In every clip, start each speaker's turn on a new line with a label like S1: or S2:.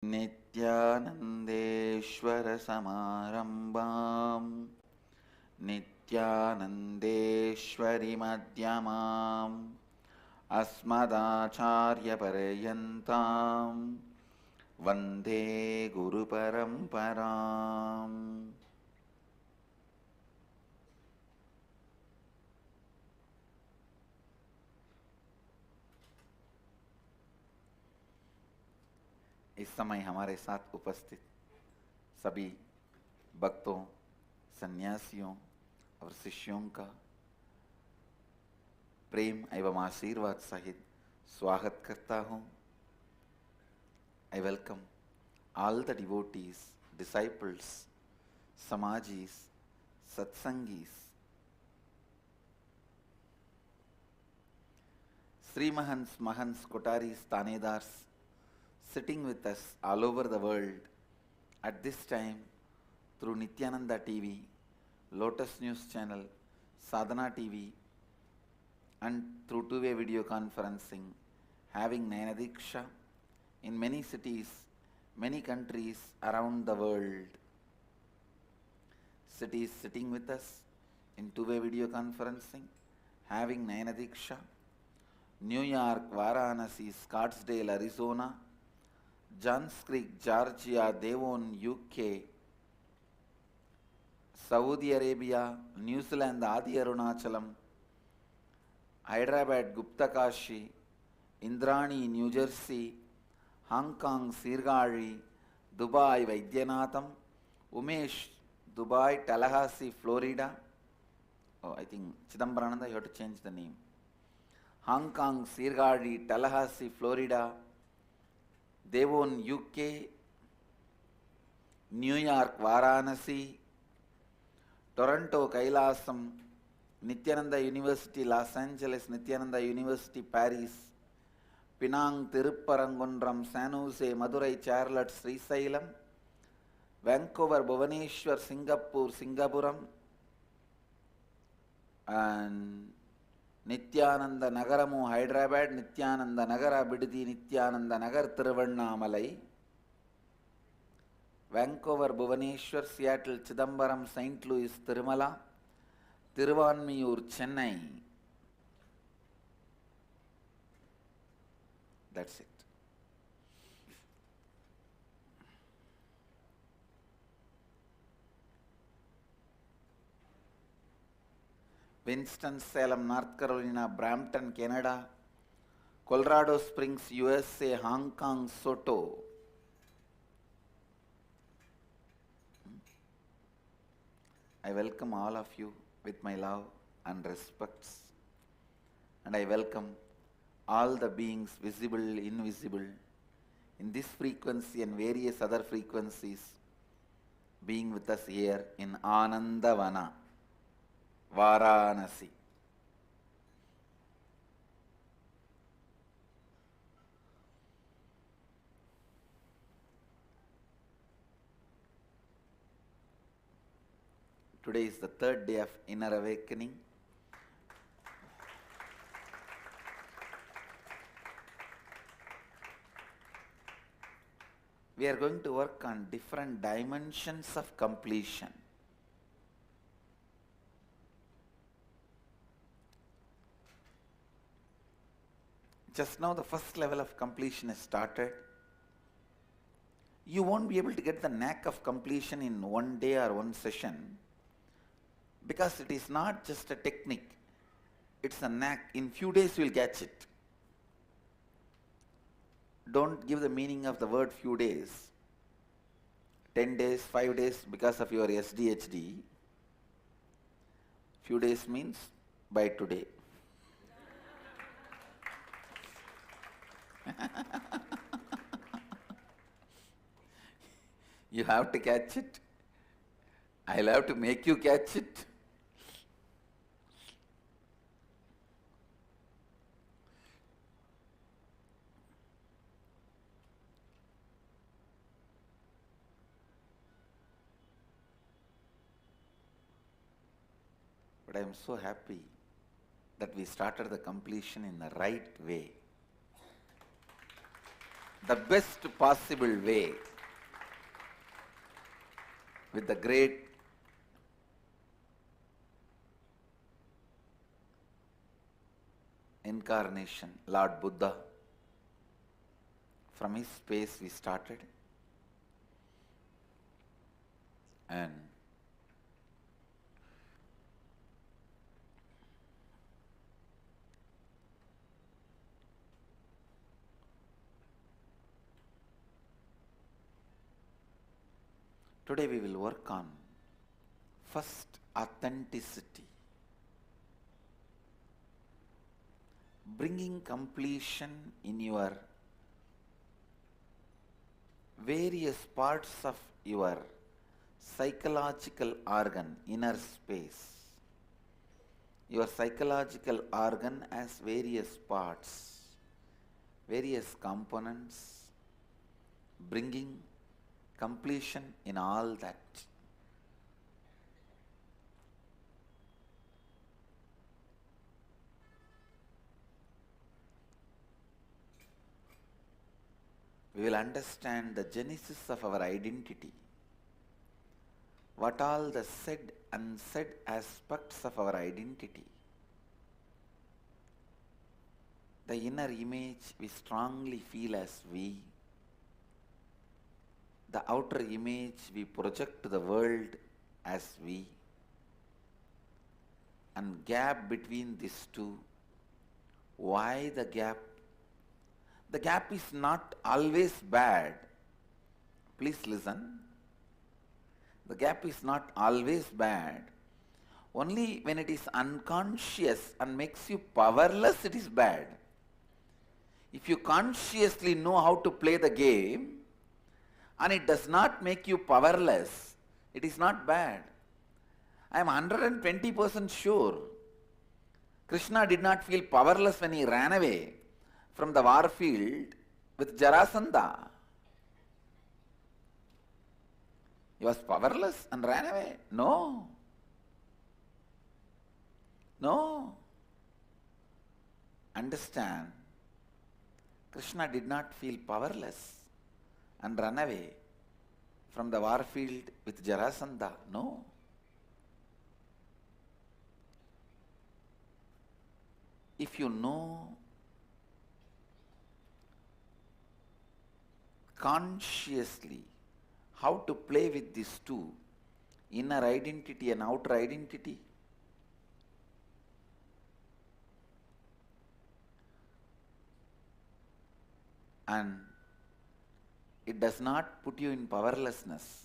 S1: नित्यानन्देश्वर समारम्भां नित्यानन्देश्वरि मध्यमाम् अस्मदाचार्यपर्यन्तां वन्दे गुरुपरम्पराम्. इस समय हमारे साथ उपस्थित सभी भक्तों, सन्यासियों और शिष्यों का प्रेम एवं आशीर्वाद सहित स्वागत करता हूँ. I welcome all the devotees, disciples, samajis, satsangis. Sri Mahants, Mahants, Kotaris, Tanedars sitting with us all over the world at this time through Nithyananda TV, Lotus News Channel, Sadhana TV, and through two-way video conferencing, having Nayanadiksha in many cities, many countries around the world. Cities sitting with us in two-way video conferencing, having Nayanadiksha, New York, Varanasi, Scottsdale, Arizona, Johns Creek, Georgia, Devon, UK, Saudi Arabia, New Zealand, Adi Arunachalam, Hyderabad, Guptakashi, Indrani, New Jersey, Hong Kong, Sirgari, Dubai, Vaidyanatham, Umesh, Dubai, Tallahassee, Florida. Oh, I think Chidambarananda, you have to change the name. Hong Kong, Sirgari, Tallahassee, Florida, Devon, UK, New York, Varanasi, Toronto, Kailasam, Nithyananda University, Los Angeles, Nithyananda University, Paris, Penang, Tirupparangundram, San Jose, Madurai, Charlotte, Srisailam, Vancouver, Bhubaneswar, Singapore, Singapuram, and Nithyananda Nagaramu, Hyderabad, Nithyananda Nagara, Bididi, Nithyananda Nagar, Tiruvannamalai, Vancouver, Bhubaneswar, Seattle, Chidambaram, St. Louis, Tirumala, Tiruvanmiyur, Chennai. That's it. Winston-Salem, North Carolina, Brampton, Canada, Colorado Springs, USA, Hong Kong, Soto. I welcome all of you with my love and respects, and I welcome all the beings, visible, invisible, in this frequency and various other frequencies, being with us here in Anandavana, Varanasi. Today is the third day of inner awakening. We are going to work on different dimensions of completion. Just now the first level of completion is started. You won't be able to get the knack of completion in one day or one session, because it is not just a technique, it's a knack. In few days you will catch it. Don't give the meaning of the word few days. 10 days, 5 days because of your SDHD. Few days means by today. You have to catch it. I'll have to make you catch it. But I am so happy that we started the completion in the right way. the best possible way with the great incarnation, Lord Buddha. From his space we started, and today we will work on first authenticity, bringing completion in your various parts of your psychological organ, inner space. Your psychological organ has various parts, various components, bringing completion in all that. We will understand the genesis of our identity, what all the said and unsaid aspects of our identity, the inner image we strongly feel as we, the outer image we project to the world as we, and gap between these two. Why the gap? The gap is not always bad. Please listen. The gap is not always bad. Only when it is unconscious and makes you powerless, it is bad. If you consciously know how to play the game and it does not make you powerless, it is not bad. I am 120% sure Krishna did not feel powerless when he ran away from the war field with Jarasandha. He was powerless and ran away? No. No. Understand, Krishna did not feel powerless and run away from the war field with Jarasandha. No. If you know consciously how to play with these two, inner identity and outer identity, and it does not put you in powerlessness,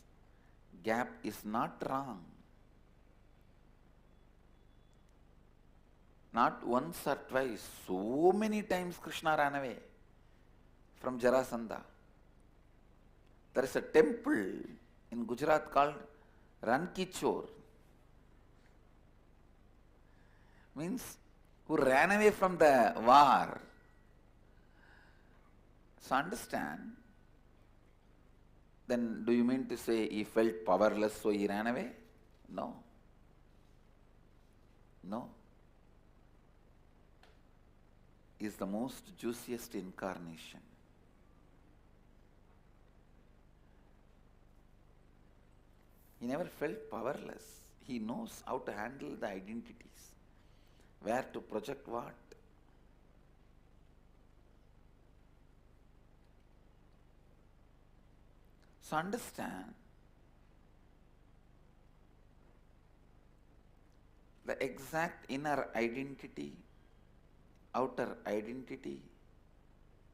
S1: gap is not wrong. Not once or twice, so many times Krishna ran away from Jarasandha. There is a temple in Gujarat called Rankichor. Means who ran away from the war. So understand, then do you mean to say he felt powerless so he ran away? No. No. He is the most juiciest incarnation. He never felt powerless. He knows how to handle the identities, where to project what. So understand, the exact inner identity, outer identity,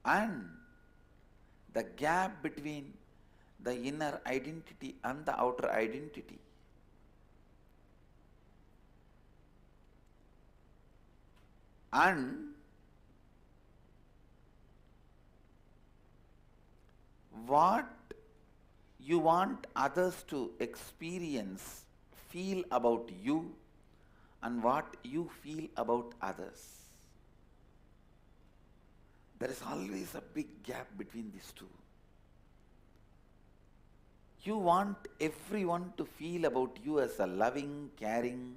S1: and the gap between the inner identity and the outer identity. And what you want others to experience, feel about you, and what you feel about others. There is always a big gap between these two. You want everyone to feel about you as a loving, caring,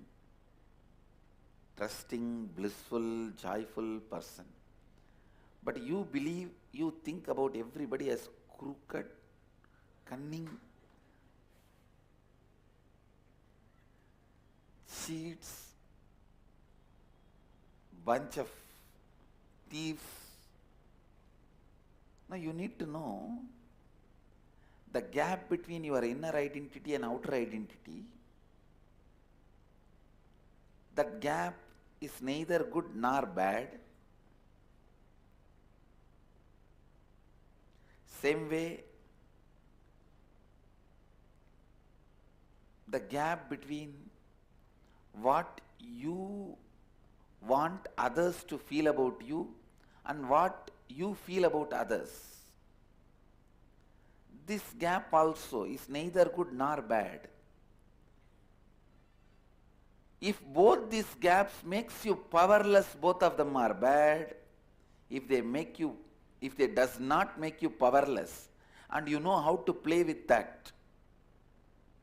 S1: trusting, blissful, joyful person. But you believe, you think about everybody as crooked, cunning, cheats, bunch of thieves. Now you need to know the gap between your inner identity and outer identity. That gap is neither good nor bad. Same way, the gap between what you want others to feel about you and what you feel about others. This gap also is neither good nor bad. If both these gaps makes you powerless, both of them are bad. If they does not make you powerless and you know how to play with that,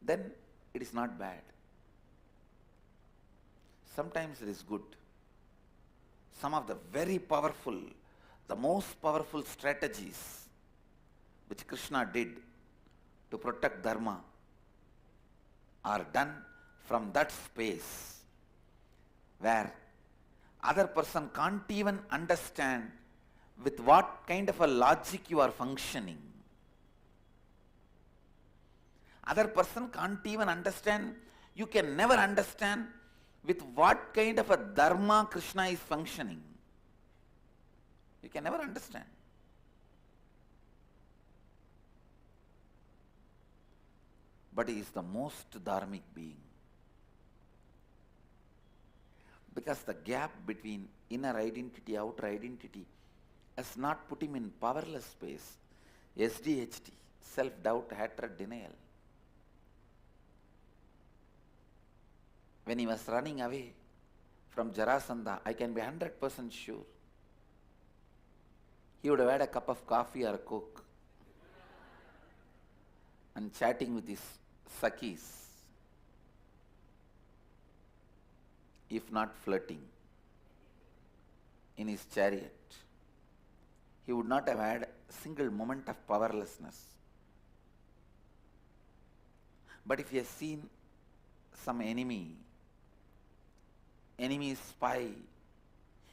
S1: then it is not bad. Sometimes it is good. Some of the very powerful, the most powerful strategies which Krishna did to protect dharma are done from that space where other person can't even understand with what kind of a logic you are functioning. Other person can't even understand, you can never understand with what kind of a dharma Krishna is functioning. You can never understand. But he is the most dharmic being. Because the gap between inner identity, outer identity has not put him in powerless space. SDHT, self-doubt, hatred, denial. When he was running away from Jarasandha, I can be 100% sure he would have had a cup of coffee or a coke and chatting with his Sakhis, if not flirting, in his chariot. He would not have had a single moment of powerlessness. But if he has seen some enemy spy,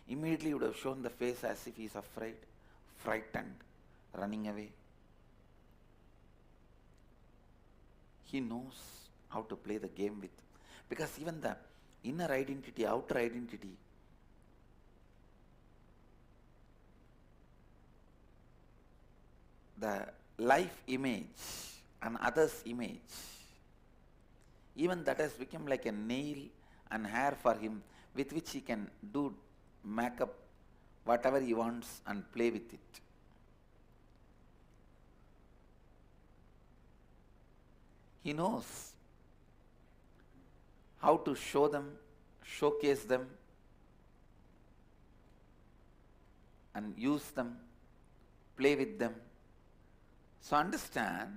S1: immediately would have shown the face as if he is afraid, frightened, running away. He knows how to play the game with. Because even the inner identity, outer identity, the life image and others' image, even that has become like a nail and hair for him with which he can do makeup, whatever he wants and play with it. He knows how to show them, showcase them and use them, play with them. So understand,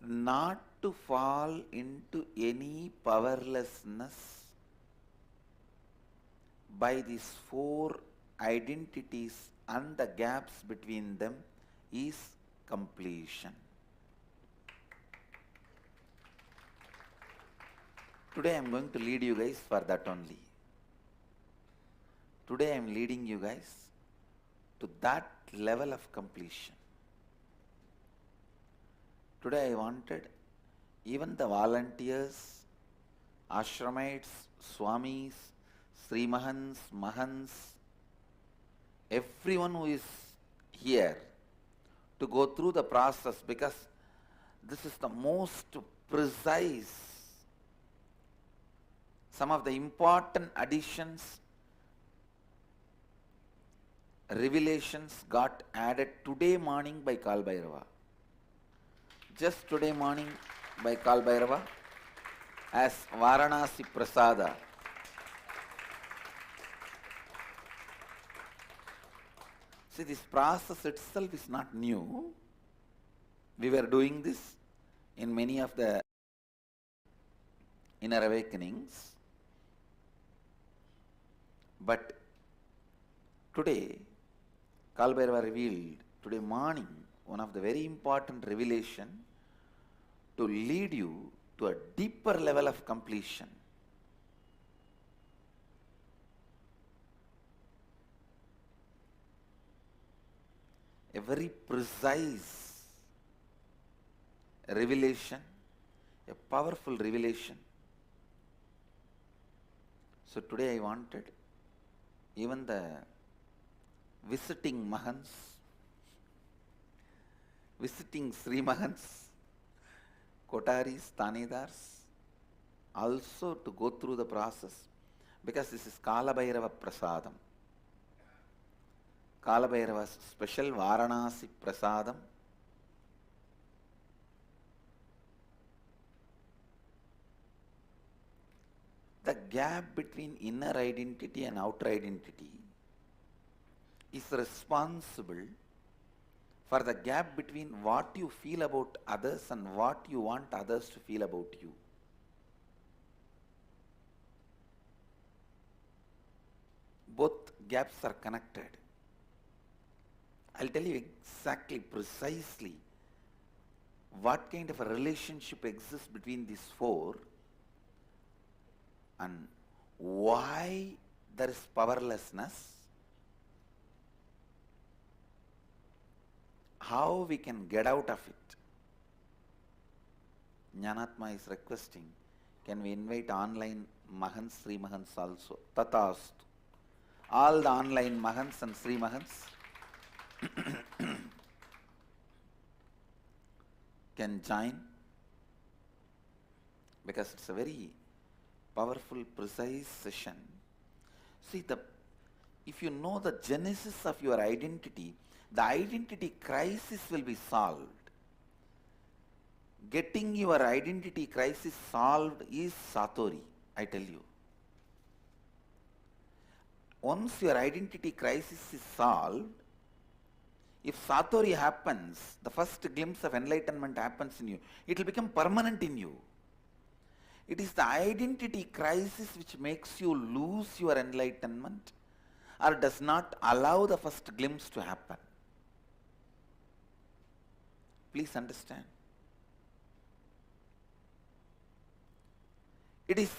S1: not to fall into any powerlessness by these four identities and the gaps between them is completion. Today I am going to lead you guys for that only. Today I am leading you guys to that level of completion. Today I wanted even the volunteers, ashramites, swamis, srimahans, mahans, everyone who is here to go through the process, because this is the most precise. Some of the important additions, revelations got added today morning by Kal Bhairava. Just today morning by Kal Bhairava as Varanasi Prasada. See, this process itself is not new. We were doing this in many of the inner awakenings. But today, Kalbhairava revealed, today morning, one of the very important revelation to lead you to a deeper level of completion. A very precise revelation, a powerful revelation. So today I wanted even the visiting Mahans, visiting Sri Mahans, Kotaris, Tanedars, also to go through the process, because this is Kalabhairava Prasadam. Kalabhairava's special Varanasi Prasadam. The gap between inner identity and outer identity is responsible for the gap between what you feel about others and what you want others to feel about you. Both gaps are connected. I'll tell you exactly, precisely, what kind of a relationship exists between these four and why there is powerlessness, how we can get out of it. Jnanatma is requesting, can we invite online Mahans, Sri Mahans also? Tatast. All the online Mahans and Sri Mahans can join, because it's a very powerful, precise session. See, if you know the genesis of your identity, the identity crisis will be solved. Getting your identity crisis solved is Satori, I tell you. Once your identity crisis is solved, if Satori happens, the first glimpse of enlightenment happens in you, it will become permanent in you. It is the identity crisis which makes you lose your enlightenment or does not allow the first glimpse to happen. Please understand. It is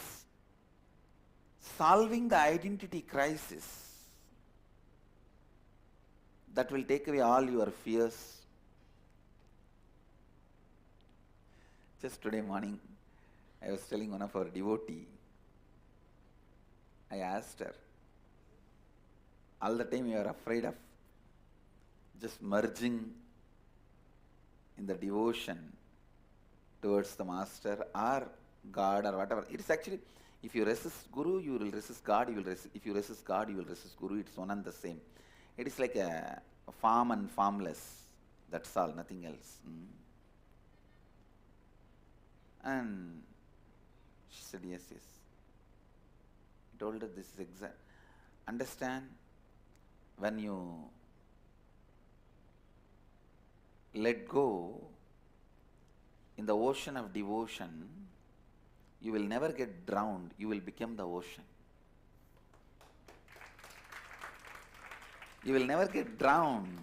S1: solving the identity crisis that will take away all your fears. Just today morning, I was telling one of our devotee, I asked her, all the time you are afraid of just merging in the devotion towards the master or God or whatever. It is actually, if you resist Guru, you will resist God. If you resist God, you will resist Guru. It's one and the same. It is like a farm and farmless. That's all, nothing else. And she said, yes, yes. I told her this is exact. Understand, when you let go in the ocean of devotion, you will never get drowned. You will become the ocean. You will never get drowned.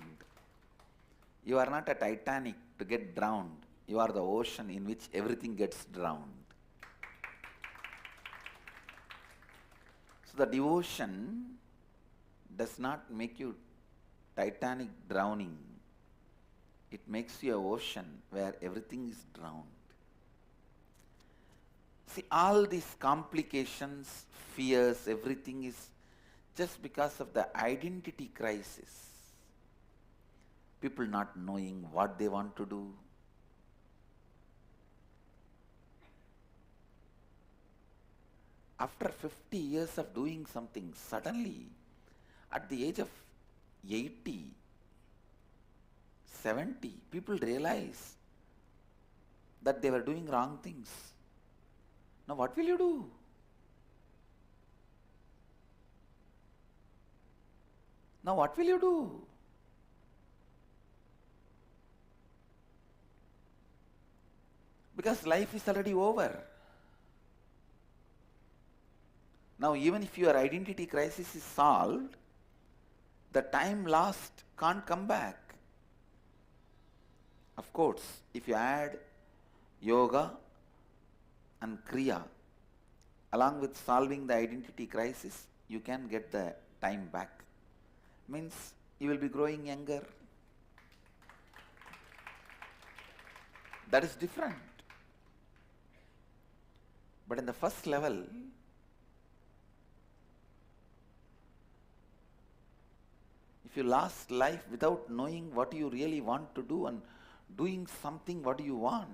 S1: You are not a Titanic to get drowned. You are the ocean in which everything gets drowned. So the devotion does not make you Titanic drowning. It makes you an ocean where everything is drowned. See, all these complications, fears, everything is just because of the identity crisis. People not knowing what they want to do. After 50 years of doing something, suddenly, at the age of 80, 70, people realize that they were doing wrong things. Now what will you do? Now what will you do? Because life is already over. Now even if your identity crisis is solved, the time lost can't come back. Of course, if you add yoga and kriya along with solving the identity crisis, you can get the time back. Means you will be growing younger. That is different. But in the first level, if you lost life without knowing what you really want to do and doing something what you want,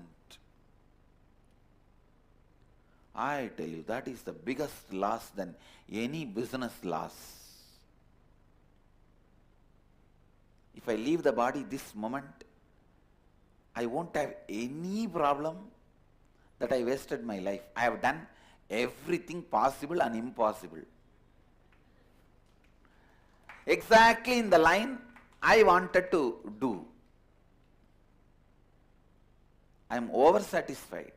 S1: I tell you, that is the biggest loss than any business loss. If I leave the body this moment, I won't have any problem that I wasted my life. I have done everything possible and impossible. Exactly in the line I wanted to do. I am oversatisfied.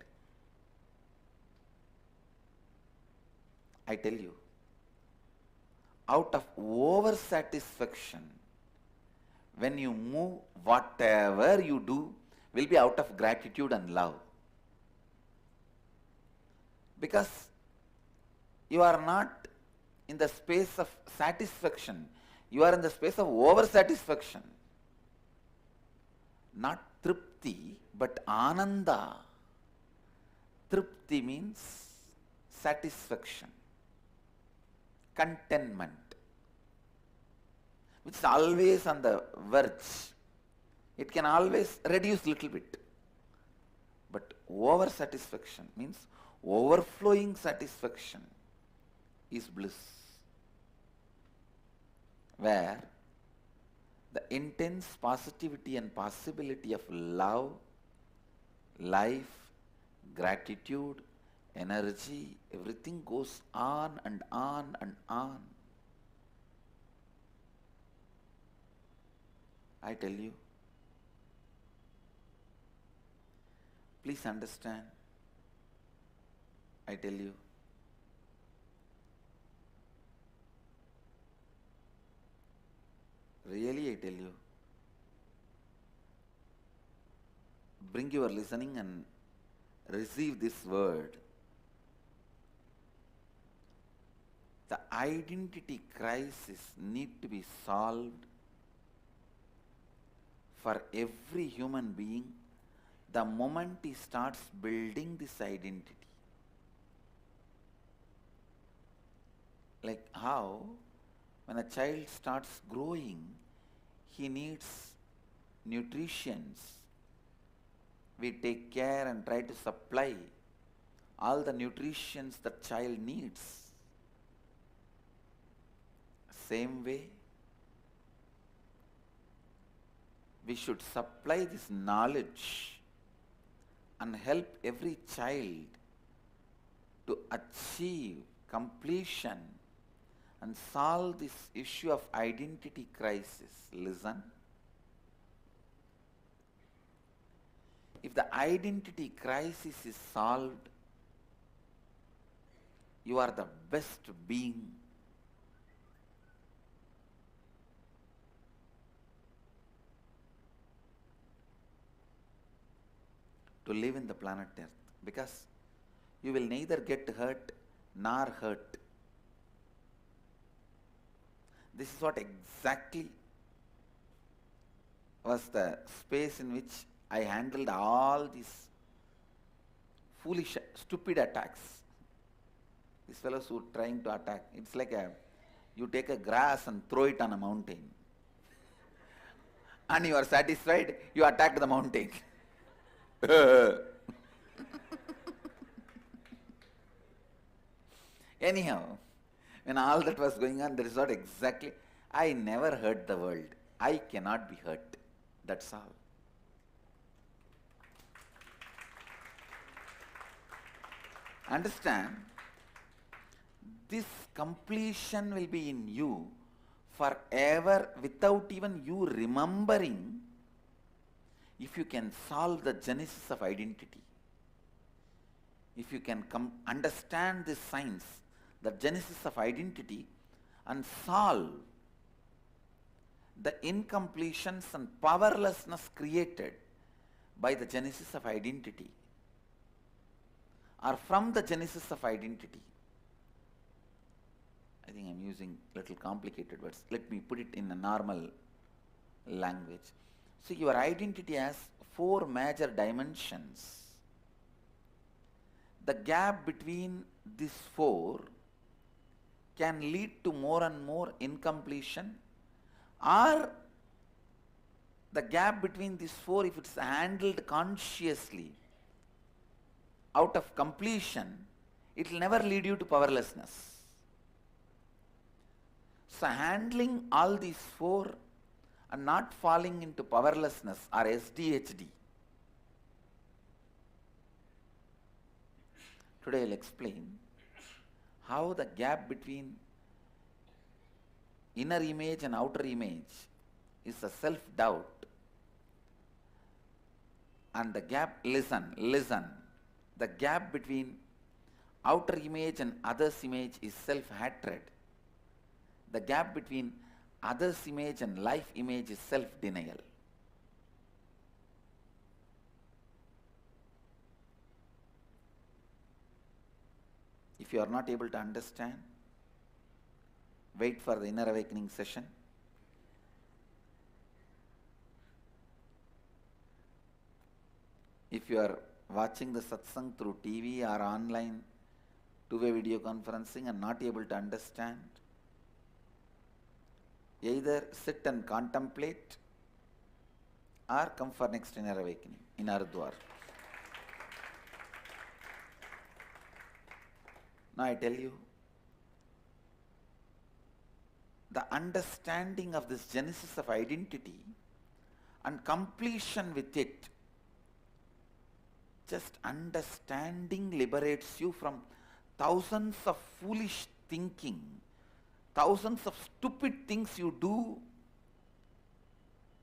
S1: I tell you, out of oversatisfaction, when you move, whatever you do will be out of gratitude and love. Because you are not in the space of satisfaction, you are in the space of over-satisfaction. Not tripti, but ananda. Tripti means satisfaction, contentment, which is always on the verge. It can always reduce little bit. But over-satisfaction means overflowing satisfaction is bliss, where the intense positivity and possibility of love, life, gratitude, energy, everything goes on and on and on. I tell you, please understand. I tell you, really I tell you, bring your listening and receive this word. The identity crisis need to be solved for every human being the moment he starts building this identity. Like how when a child starts growing, he needs nutritions. We take care and try to supply all the nutritions that child needs. Same way, we should supply this knowledge and help every child to achieve completion and solve this issue of identity crisis. Listen. If the identity crisis is solved, you are the best being. To live in the planet Earth, because you will neither get hurt nor hurt. This is what exactly was the space in which I handled all these foolish, stupid attacks. These fellows who are trying to attack, it's like you take a grass and throw it on a mountain. And you are satisfied, you attacked the mountain. Anyhow, when all that was going on, that is what exactly, I never hurt the world. I cannot be hurt. That's all. Understand, this completion will be in you forever without even you remembering, if you can solve the genesis of identity. If you can understand this science, the genesis of identity, and solve the incompletions and powerlessness created by the genesis of identity, or from the genesis of identity. I think I'm using little complicated words. Let me put it in a normal language. So your identity has 4 major dimensions. The gap between these 4 can lead to more and more incompletion, or the gap between these 4, if it's handled consciously out of completion, it will never lead you to powerlessness. So handling all these 4 and not falling into powerlessness or SDHD. Today I'll explain how the gap between inner image and outer image is a self-doubt, and the gap, listen, the gap between outer image and others' image is self-hatred. The gap between others' image and life image is self-denial. If you are not able to understand, wait for the inner awakening session. If you are watching the satsang through TV or online two-way video conferencing and not able to understand, either sit and contemplate or come for next inner awakening in Ardwar. Now I tell you, the understanding of this genesis of identity and completion with it, just understanding liberates you from thousands of foolish thinking, thousands of stupid things you do,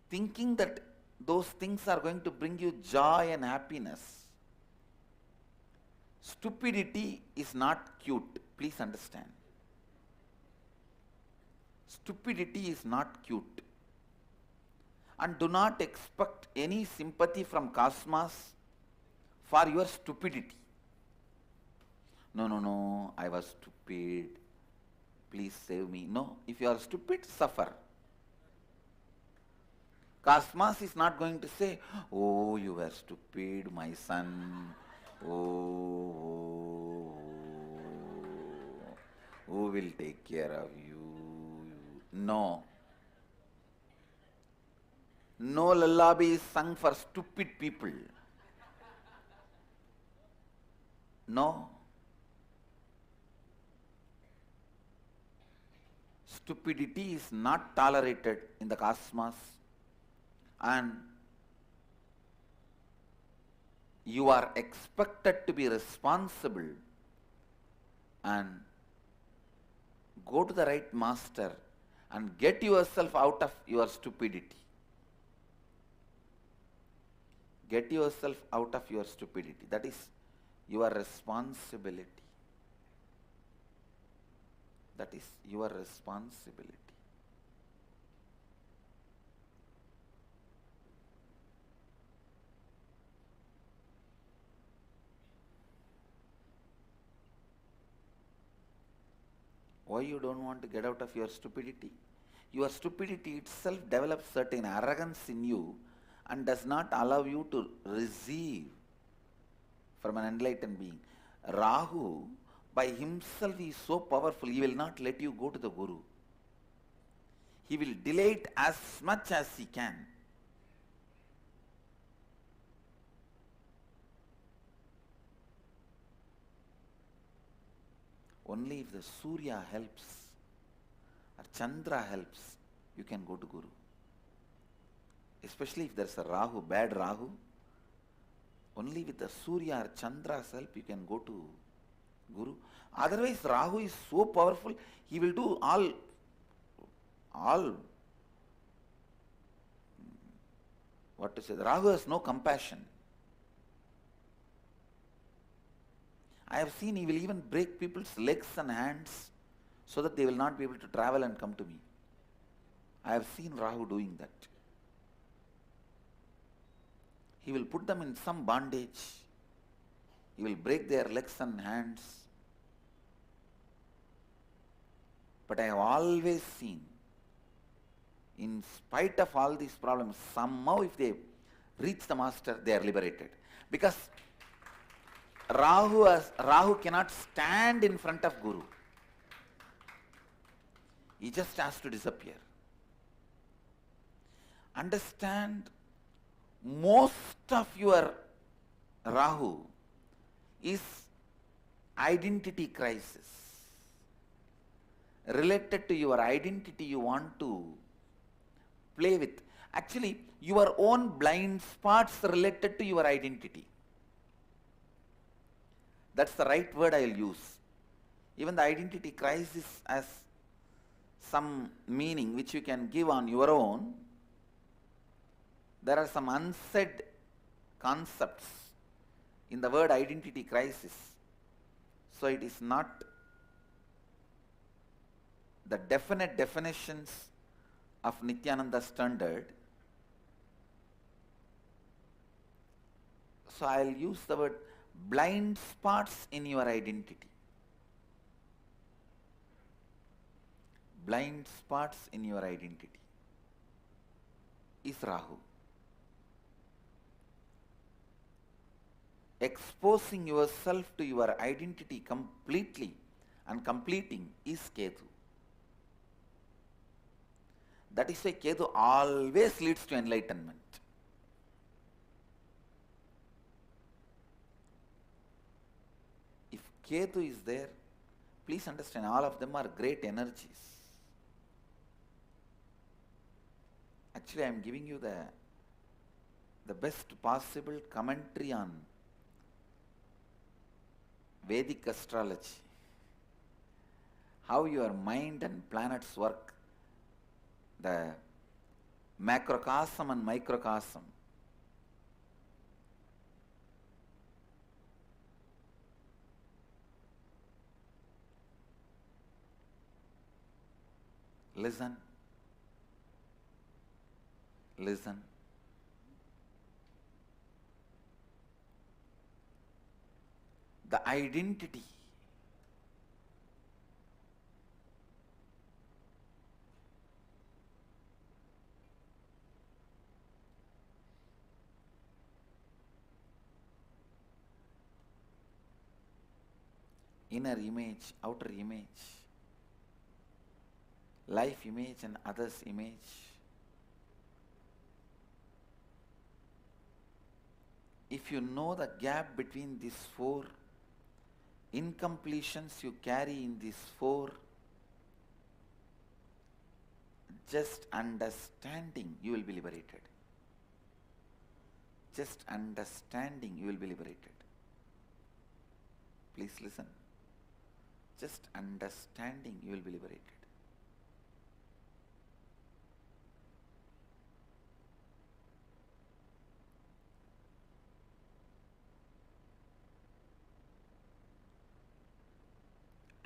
S1: thinking that those things are going to bring you joy and happiness. Stupidity is not cute, please understand. Stupidity is not cute. And do not expect any sympathy from cosmos for your stupidity. No, I was stupid, please save me. No, if you are stupid, suffer. Cosmos is not going to say, oh, you were stupid, my son. Oh, who will take care of you? No. No lullaby is sung for stupid people. No. Stupidity is not tolerated in the cosmos, and you are expected to be responsible and go to the right master and get yourself out of your stupidity. Get yourself out of your stupidity. That is your responsibility. That is your responsibility. Why you don't want to get out of your stupidity? Your stupidity itself develops certain arrogance in you and does not allow you to receive from an enlightened being. Rahu, by himself, is so powerful, he will not let you go to the Guru. He will delay it as much as he can. Only if the Surya helps or Chandra helps, you can go to Guru. Especially if there's a Rahu, bad Rahu, only with the Surya or Chandra's help you can go to Guru. Otherwise, Rahu is so powerful, he will do all what to say, Rahu has no compassion. I have seen he will even break people's legs and hands so that they will not be able to travel and come to me. I have seen Rahu doing that. He will put them in some bondage. He will break their legs and hands. But I have always seen, in spite of all these problems, somehow if they reach the master, they are liberated. Because Rahu cannot stand in front of Guru. He just has to disappear. Understand, most of your Rahu is identity crisis. Related to your identity you want to play with. Actually, your own blind spots related to your identity. That's the right word I will use. Even the identity crisis has some meaning which you can give on your own. There are some unsaid concepts in the word identity crisis. So it is not the definite definitions of Nithyananda standard. So I will use the word blind spots in your identity. Blind spots in your identity is Rahu. Exposing yourself to your identity completely and completing is Ketu. That is why Ketu always leads to enlightenment. If Ketu is there, please understand, all of them are great energies. Actually, I am giving you the best possible commentary on Vedic astrology, how your mind and planets work, the macrocosm and microcosm. Listen. Listen. The identity inner image, outer image, life image and others image. If you know the gap between these four incompletions you carry in these four, just understanding you will be liberated. Just understanding you will be liberated. Please listen. Just understanding you will be liberated.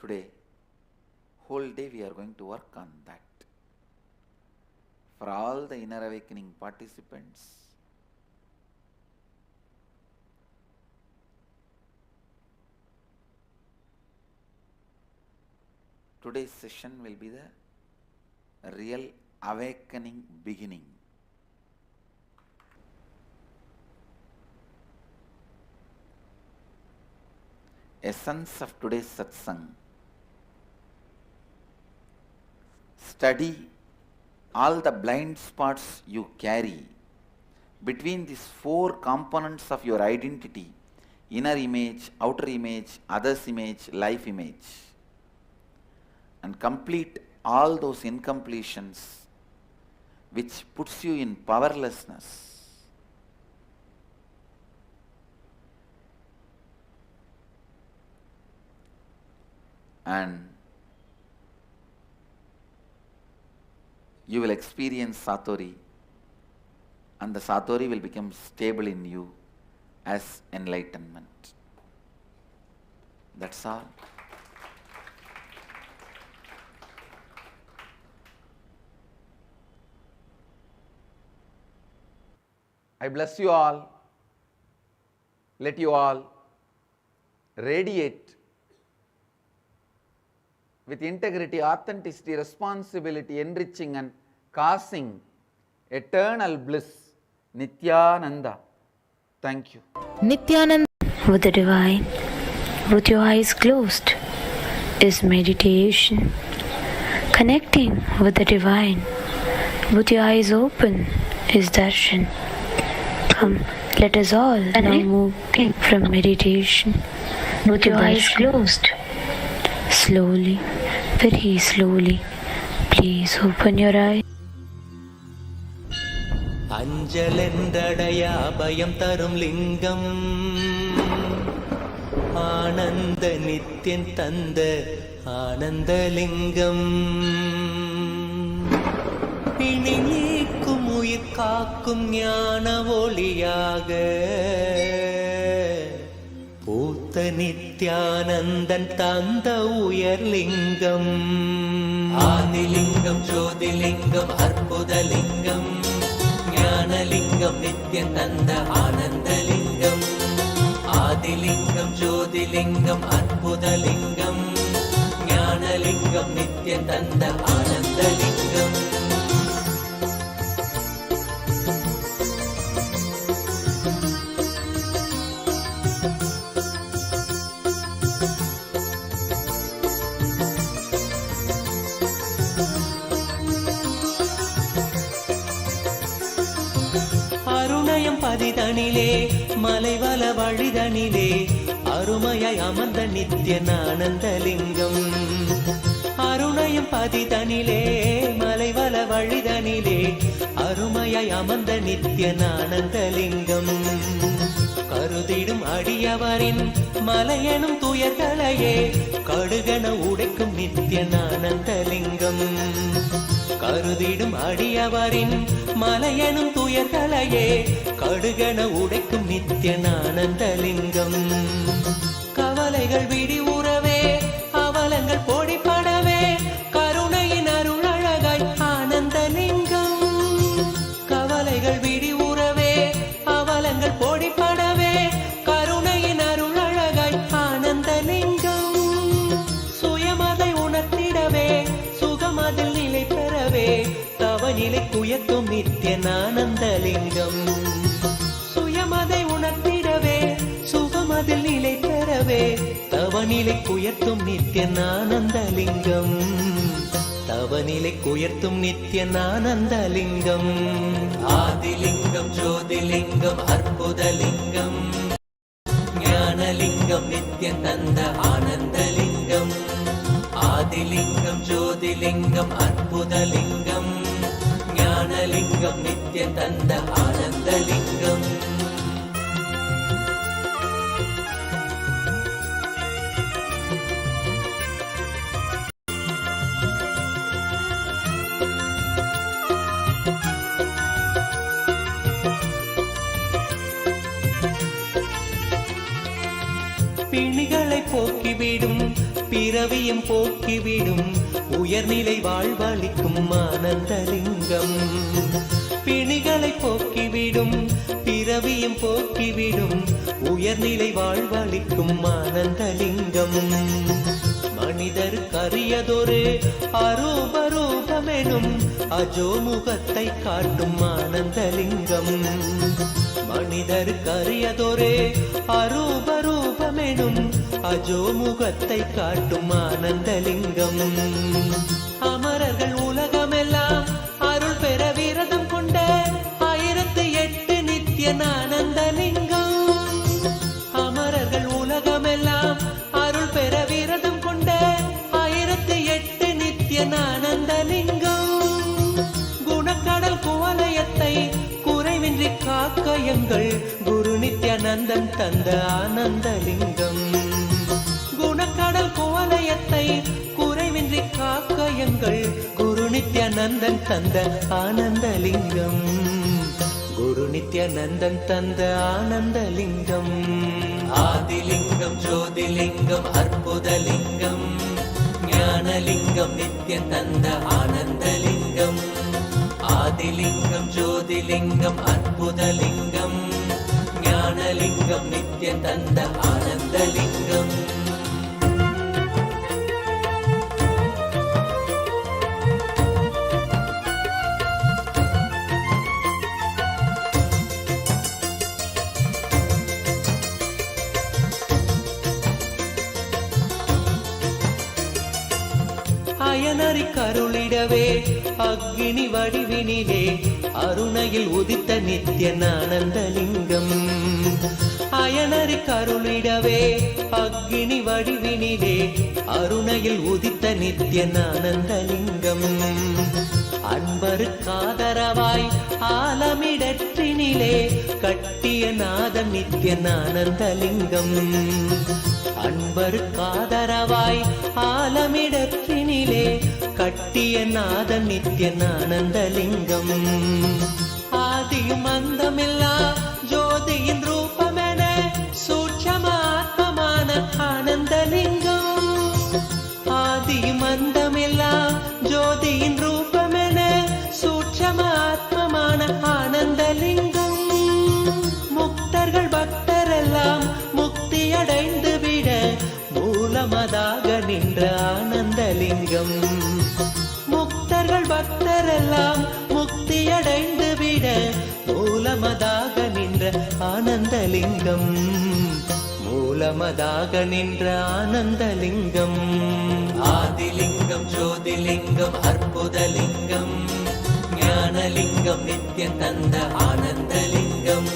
S1: Today, whole day we are going to work on that. For all the inner awakening participants, today's session will be the real awakening beginning. Essence of today's satsang. Study all the blind spots you carry between these four components of your identity: inner image, outer image, others image, life image, and complete all those incompletions which puts you in powerlessness. And you will experience Satori, and the Satori will become stable in you as enlightenment. That's all. I bless you all. Let you all radiate with integrity, authenticity, responsibility, enriching and causing eternal bliss. Nithyananda. Thank you.
S2: Nithyananda with the divine, with your eyes closed, is meditation. Connecting with the divine, with your eyes open, is darshan. Come, let us all now move from meditation with your eyes closed. Slowly, very slowly, please open your eyes.
S3: அஞ்சலென்றடையா பயம் தரும் லிங்கம் ஆனந்த நித்யன் தந்த ஆனந்தலிங்கம் பிணி நீக்கும் உயிர் காக்கும் ஞான ஒளியாக பூத்த நித்யானந்தன் தந்த உயர்லிங்கம் ஆதிலிங்கம் ஜோதிலிங்கம் அற்புதலிங்கம் ஞானலிங்கம் நித்யன் தந்த ஆனந்தலிங்கம் ஆதிலிங்கம் ஜோதிலிங்கம் அற்புதலிங்கம் ஞானலிங்கம் நித்யன் தந்த ஆனந்தலிங்கம் பதிதனிலே மலைவல வழிதனிலே அருமையாய் அமர்ந்த நித்யன் ஆனந்தலிங்கம் அருணயம் பதிதனிலே மலைவல வழிதனிலே அருமையாய் அமர்ந்த நித்யன் ஆனந்தலிங்கம் கருதிடும் அடியவரின் மலையெனும் துயர்களையே கடுகன உடைக்கும் நித்யன் ஆனந்தலிங்கம் கருதிடும் அடியவரின் மலையெனும் துயர்களையே கடுகன உடைக்கும் நித்யன் ஆனந்தலிங்கம் கவலைகள் விடி உறவே அவலங்கள் பொடிப்படவே கருணையின் அருளழகாய் ஆனந்தலிங்கம் கவலைகள் விடி உறவே அவலங்கள் பொடிப்படவே கருணையின் அருளழகாய் ஆனந்தலிங்கம் சுயமதை உணர்த்திடவே சுகமதில் நிலை பெறவே தவநிலை குயத்தும் நித்யன் ஆனந்தலிங்கம் சுயமதை உணர்த்திடவே சுகமதில் நிலை பெறவே தவநிலை குயத்தும் நித்யன் ஆனந்தலிங்கம் தவநிலை குயர்த்தும் நித்யன் ஆனந்தலிங்கம் ஆதிலிங்கம் ஜோதிலிங்கம் அற்புதலிங்கம் ஞானலிங்கம் நித்யன் தந்த ஆனந்தலிங்கம் ஆதிலிங்கம் ஜோதிலிங்கம் அற்புதலிங்கம் ஞானலிங்கம் நித்யன் தந்த ஆனந்தலிங்கம் பிணிகளை போக்கிவிடும் பிறவியும் போக்கிவிடும் உயர்நிலை வாழ்வளிக்கும் ஆனந்தலிங்கம் பிணிகளை போக்கிவிடும் பிறவியும் போக்கிவிடும் உயர்நிலை வாழ்வளிக்கும் ஆனந்தலிங்கம் மனிதருக்கு அரியதொரு அரூபரூபமெனும் அஜோமுகத்தை காட்டும் ஆனந்தலிங்கம் மனிதருக்கு அரியதொரு அரூபரூபமெனும் அஜோமுகத்தை காட்டும் ஆனந்தலிங்கம் அமரர்கள் உலகமெல்லாம் அருள் பெற விரதம் கொண்ட 1008 நித்யன் ஆனந்தலிங்கம் அமரர்கள் உலகமெல்லாம் அருள் பெற விரதம் கொண்ட 1008 நித்யன் ஆனந்தலிங்கம் குணக்கடல் குவலயத்தை குறைவின்றி காக்க எங்கள் குரு நித்யானந்தன் தந்த ஆனந்தலிங்கம் குணக்கடல் குவலயத்தை குறைவின்றி காக்க எங்கள் குரு நித்யானந்தன் தந்த ஆனந்தலிங்கம் குரு நித்யானந்தன் தந்த ஆனந்தலிங்கம் ஆதிலிங்கம் ஜோதிலிங்கம் அற்புதலிங்கம் ஞானலிங்கம் நித்யம் தந்த ஆனந்தலிங்கம் ஆதிலிங்கம் ஜோதிலிங்கம் அற்புதலிங்கம் ஞானலிங்கம் நித்யம் தந்த ஆனந்தலிங்கம் அயனறி கருளிடவே அக்னி வடிவினிலே அருணையில் உதித்த நித்யானந்தலிங்கம் அயனறி கருளிடவே அக்னி வடிவினிலே அருணையில் உதித்த நித்யானந்தலிங்கம் அன்பருக்காதரவாய் ஆலமிடற்றினிலே கட்டிய நாதம் நித்யானந்தலிங்கம் அன்பருக்காதரவாய் ஆலமிடத்தினிலே கட்டிய நாதம் நித்யானந்தலிங்கம் ஆதியும் அந்தமில்லா ஜோதியின் ரூபமென சூட்சமாத்மமான ஆனந்தலிங்கம் ஆதியும் அந்தமில்லா ஜோதியின் ரூபமென சூட்சமாத்மமான ஆனந்தலிங்கம் முக்தர்கள் பக்தரெல்லாம் முக்தியடைந்து விட மூலமதாக நின்ற ஆனந்தலிங்கம் முக்தர்கள் பக்தரெல்லாம் முக்தியடைந்து விட மூலமதாக நின்ற ஆனந்தலிங்கம் மூலமதாக நின்ற ஆனந்தலிங்கம் ஆதிலிங்கம் ஜோதிலிங்கம் அற்புதலிங்கம் ஞானலிங்கம் நித்யம் தந்த ஆனந்தலிங்கம்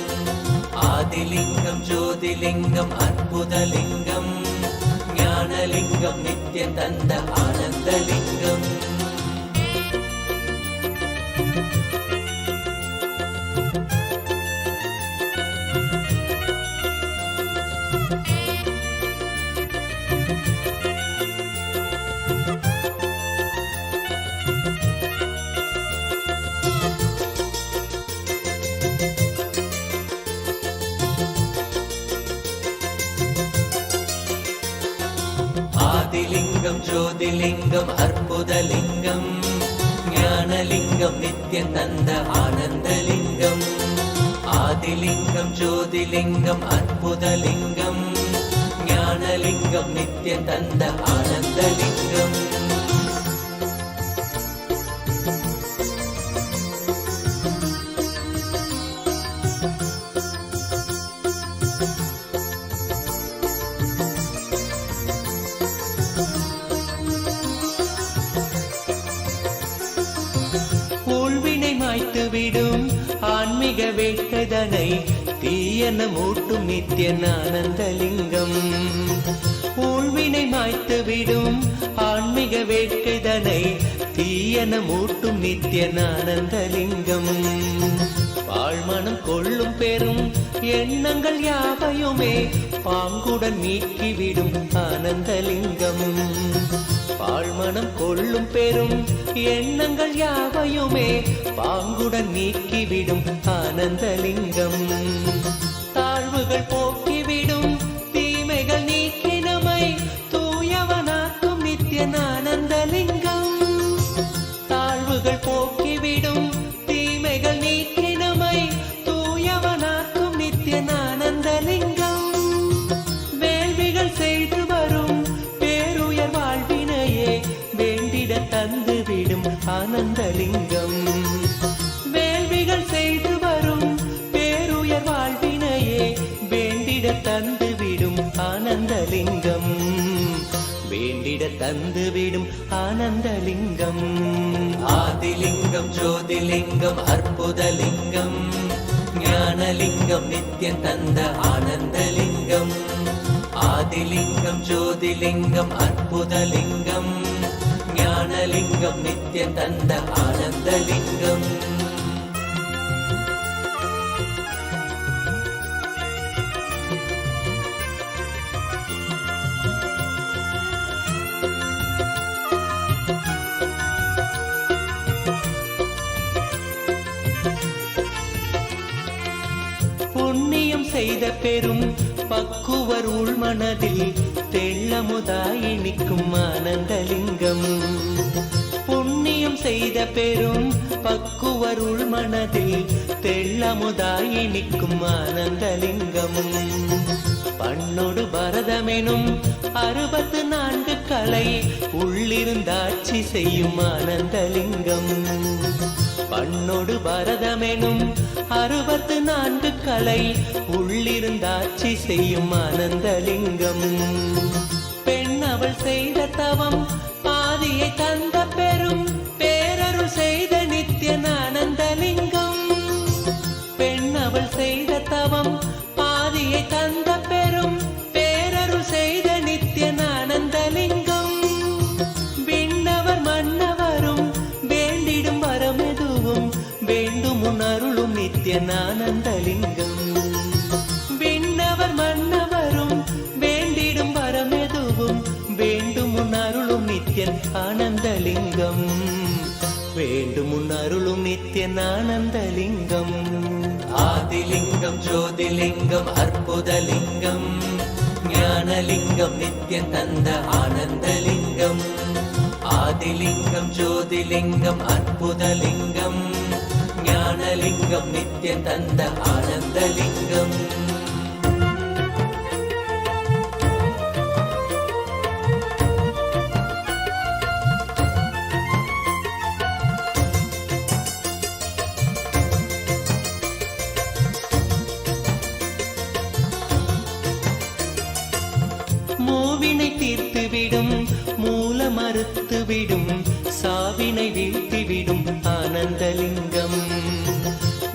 S3: ஆதிலிங்கம் ஜோதிலிங்கம் அற்புதலிங்கம் ஞானலிங்கம் நித்யம் தந்த ஆனந்தலிங்கம் ஆதிலிங்கம் ஜோதிலிங்கம் அற்புதலிங்கம் ஞானலிங்கம் நித்யம் தந்த ஆனந்தலிங்கம் ஆதிலிங்கம் ஜோதிலிங்கம் அற்புதலிங்கம் ஞானலிங்கம் நித்யம் தந்த ஆனந்தலிங்கம் விடும் ஆன்மீக வேட்கைதனை தீயன மூட்டும் நித்யானந்தலிங்கம் ஊழ்வினை மாய்த்து விடும் ஆன்மீக வேட்கைதனை தீயன மூட்டும் நித்யானந்தலிங்கம் பாழ்மனம் கொள்ளும் பெரும் எண்ணங்கள் யாவையுமே பாங்குடன் நீக்கிவிடும் ஆனந்தலிங்கம் பாழ்மனம் கொள்ளும் பெரும் எண்ணங்கள் யாவையுமே பாங்குடன் நீக்கிவிடும் ஆனந்தலிங்கம் தாழ்வுகள் போக்கிவிடும் தீமைகள் நீக்கி நம்மை தூயவனாக்கும் நித்யானந்தலிங்கம் தாழ்வுகள் போக்கிவிடும் தீமைகள் நீக்கி நம்மை தூயவனாக்கும் நித்யானந்தலிங்கம் வேள்விகள் செய்து வரும் பேருயர் வாழ்வினையே வேண்டிட தந்துவிடும் ஆனந்தலிங்கம் வேள்விகள் செய்து வரும் பேருயர் வாழ்வினையே வேண்டிட தந்துவிடும் ஆனந்தலிங்கம் வேண்டிட தந்துவிடும் ஆனந்தலிங்கம் ஆதிலிங்கம் ஜோதிலிங்கம் அற்புதலிங்கம் ஞானலிங்கம் நித்யம் தந்த ஆனந்தலிங்கம் ஆதிலிங்கம் ஜோதிலிங்கம் அற்புதலிங்கம் ஞானலிங்கம் நித்யம் தந்த ஆனந்தலிங்கம் புண்ணியம் செய்த பெரும் பக்குவர் உள்மனதில் தெள்ளமுதாய் நிற்கும் ஆனந்தலிங்கம். புண்ணியம் செய்த பெரும் பக்குவர் உள்மனதில் தெள்ளமுதாய் நிற்கும் ஆனந்தலிங்கம். பண்ணொடு பரதமெனும் 64 கலை உள்ளிருந்தாட்சி செய்யும் ஆனந்தலிங்கம். பண்ணொடு பரதமெனும் 64 கலை உள்ளிருந்தாட்சி செய்யும் ஆனந்தலிங்கம். பெண் அவள் செய்த தவம் பாதியை தந்த பெரும் பேரருள் செய்த நித்யானந்தலிங்கம். பெண் அவள் செய்த தவம் பாதியை தந்த பெரும் பேரருள் செய்த நித்யானந்தலிங்கம். விண்ணவர் மன்னவரும் வேண்டிடும் வரமெதுவும் வேண்டும் உணருளும் நித்யானந்தலிங்கம். விண்ணவர் மன்னவரும் வேண்டிடும் வரமெதுவும் வேண்டும் உணருளும் நித்யன் ஆனந்தலிங்கம். வேண்டும் உணருளும் நித்யன் ஆனந்தலிங்கம். ஆதிலிங்கம் ஜோதிலிங்கம் அற்புதலிங்கம். ஞானலிங்கம் நித்யன் தந்த ஆனந்தலிங்கம். ஆதிலிங்கம் ஜோதிலிங்கம் அற்புதலிங்கம். ஞானலிங்கம் நித்யன் தந்த ஆனந்தலிங்கம். மூவினை தீர்த்துவிடும் மூல மறுத்துவிடும் சாவினை வீழ்த்திவிடும் ஆனந்தலிங்கம்.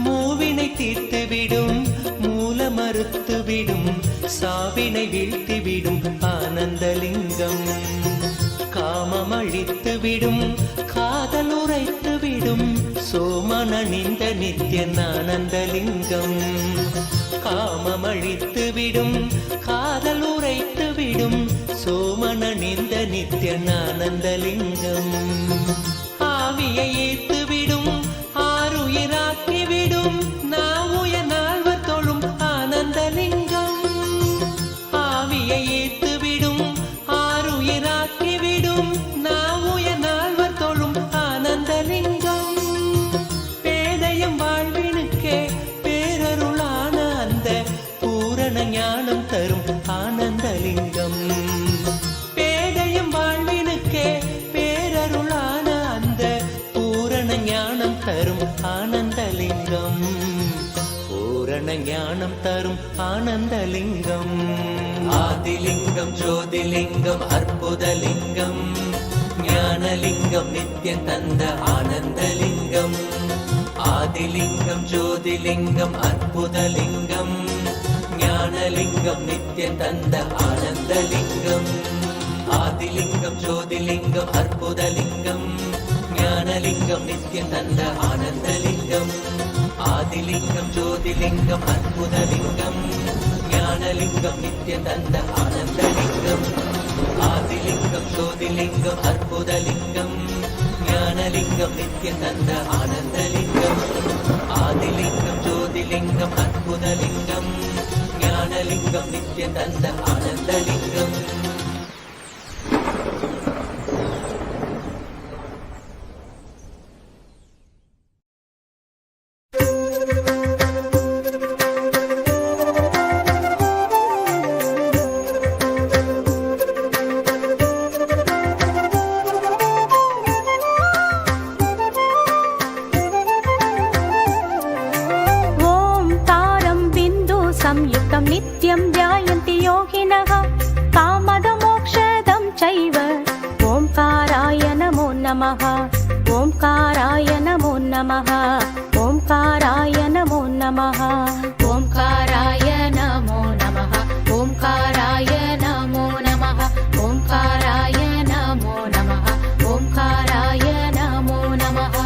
S3: மூவினை தீர்த்துவிடும் மூல மறுத்துவிடும் சாவினை வீழ்த்திவிடும் ஆனந்தலிங்கம். காமம் அழித்துவிடும் காதல் உரைத்துவிடும் சோமனணிந்த நித்யன் ஆனந்தலிங்கம். காமம் அழித்துவிடும் காதல் உரைத்துவிடும் சோமனணிந்த நித்யன் ஆனந்தலிங்கம். ஆவியை ஏத்துவிடும் ஆறுயிராக்கிவிடும் நாவுய நால்வர் தொழும் ஆனந்தலிங்கம். ஆவியை ஏத்துவிடும் ஆறுயிராக்கிவிடும் நாவுய நால்வர் தொழும் ஆனந்தலிங்கம். பேதயம் வாழ்வினுக்கே பேரருளான அந்த பூரண ஞானம் தரும் ஆனந்தலிங்கம். பேதயம் வாழ்வினுக்கே பேரருளான அந்த பூரண ஞானம் தரும் ஆனந்தலிங்கம். பூரண ஞானம் தரும் ஆனந்தலிங்கம். ஆதிலிங்கம் ஜோதிலிங்கம் அற்புதலிங்கம். ஞானலிங்கம் நித்யன் தந்த ஆனந்தலிங்கம். ஆதிலிங்கம் ஜோதிலிங்கம் அற்புதலிங்கம். ஞானலிங்கம் நித்யன் தந்த ஆனந்தலிங்கம். ஆதிலிங்கம் ஜோதிலிங்கம் அற்புதலிங்கம். ஞானலிங்கம் நித்யன் தந்த ஆனந்தலிங்கம். ஆதிலிங்கம் ஜோதிலிங்கம் அற்புதலிங்கம். ஞானலிங்கம் நித்யன் தந்த ஆனந்தலிங்கம். ஆதிலிங்கம் ஜோதிலிங்கம் அற்புதலிங்கம். ஞானலிங்கம் நித்யன் தந்த ஆனந்தலிங்கம். ஆதிலிங்கம் ஜோதிலிங்கம் அற்புதலிங்கம். ஞானலிங்கம் நித்யன் தந்த ஆனந்தலிங்கம்.
S2: संयुक्तं नित्यं ध्यायन्ति योगिनः कामदमोक्षदं चैव ओंकाराय नमो नमः ओंकाराय नमो नमः ओंकाराय नमो नमः ओंकाराय नमो नमः ओंकाराय नमो नमः ओंकाराय नमो नमः ओंकाराय नमो नमः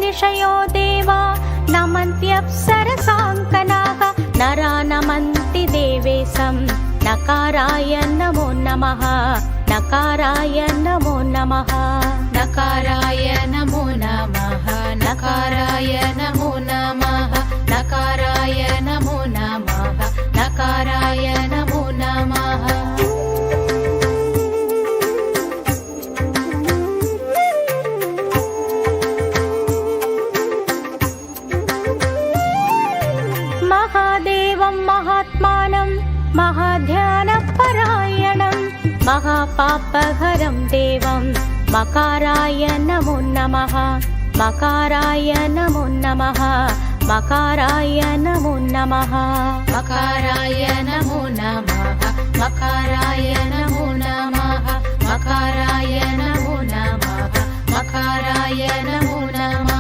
S2: ऋषयो देवा नमन्त्यप्सरसाङ्कनाः नरा नमन्ति देवेशं नकाराय नमो नमः नकाराय नमो नमः नकाराय नमो नमः नकाराय नमो नमः नकाराय नमो नमः नकाराय नमो नमः महादेवं महात्मानं महाध्यानपरायणं महापापहरं देवं मकाराय नमो नमः मकाराय नमो नमः मकाराय नमो नमः मकाराय नमो नमः मकाराय नमो नमः मकाराय नमो नमः मकाराय नमो नमः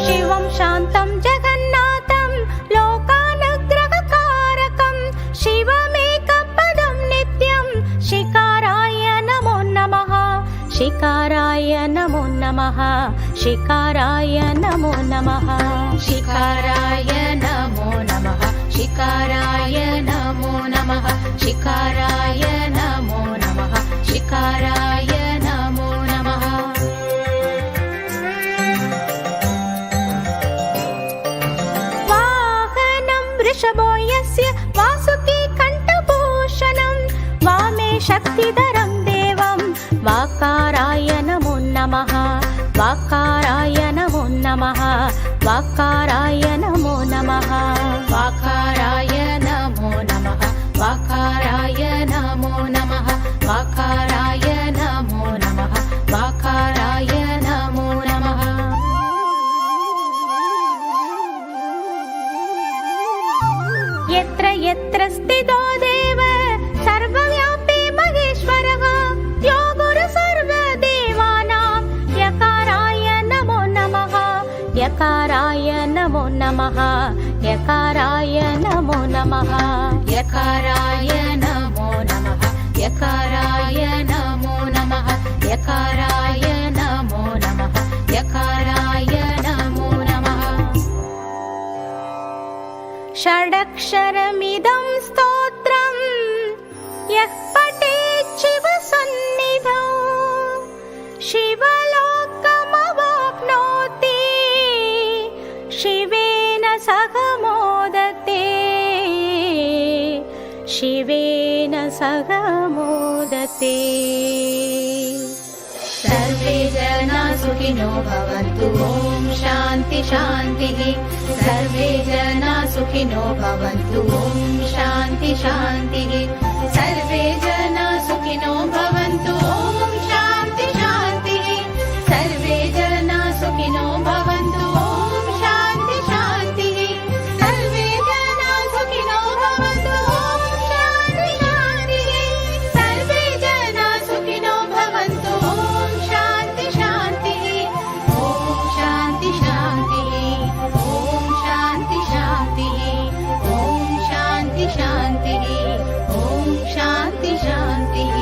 S2: शिवं शान्तं जगन्नाथं लोकानुग्रहकारकं शिवमेकपदं नित्यं शिकाराय नमो नमः शिकाराय नमो नमः शिकाराय नमो नमः शिकाराय नमो नमः शिकाराय नमो नमः शिकाराय नमो नमः शिकाराय नमो नमः वाहनं वृषभो यस्य वासुकी कण्ठभूषणं वामे शक्तिधरं देवं वाकाराय नमो नमः वाकाराय नमो नमः वाकाराय नमो नमः वाकाराय नमो नमः वाकाराय नमो नमः वाकाराय नमो नमः वाकाराय नमो नमः यत्र यत्र स्थितो देव सर्वव्यापी महेश्वरः यो गुरु सर्वदेवानां यकाराय नमो नमः यकाराय नमो नमः यकाराय नमो नमः यकाराय नमो नमः यकाराय नमो नमः यकाराय नमो नमः यकाराय नमो नमः षडक्षरमिदं स्तोत्रं यः पठेत् शिवसन्निधौ शिवलोकमवाप्नोति शिवेन सह मोदते शिवेन सह मोदते सर्वे जना सुखिनो भवन्तु ॐ शान्ति शान्तिः सर्वे जना सुखिनो भवन्तु ॐ शान्ति शान्तिः सर्वे जना सुखिनो भवन्तु ॐ शान्ति शान्तिः सर्वे जना सुखिनो भवन्तु ॐ शान्ति शान्तिः सर्वे जना सुखिनो भवन्तु ॐ शान्ति शान्तिः सर्वे जना सुखिनो भवन्तु ॐ शान्ति शान्तिः ॐ शान्ति शान्तिः ॐ शान्ति शान्तिः ॐ शान्ति शान्तिः ॐ शान्ति शान्तिः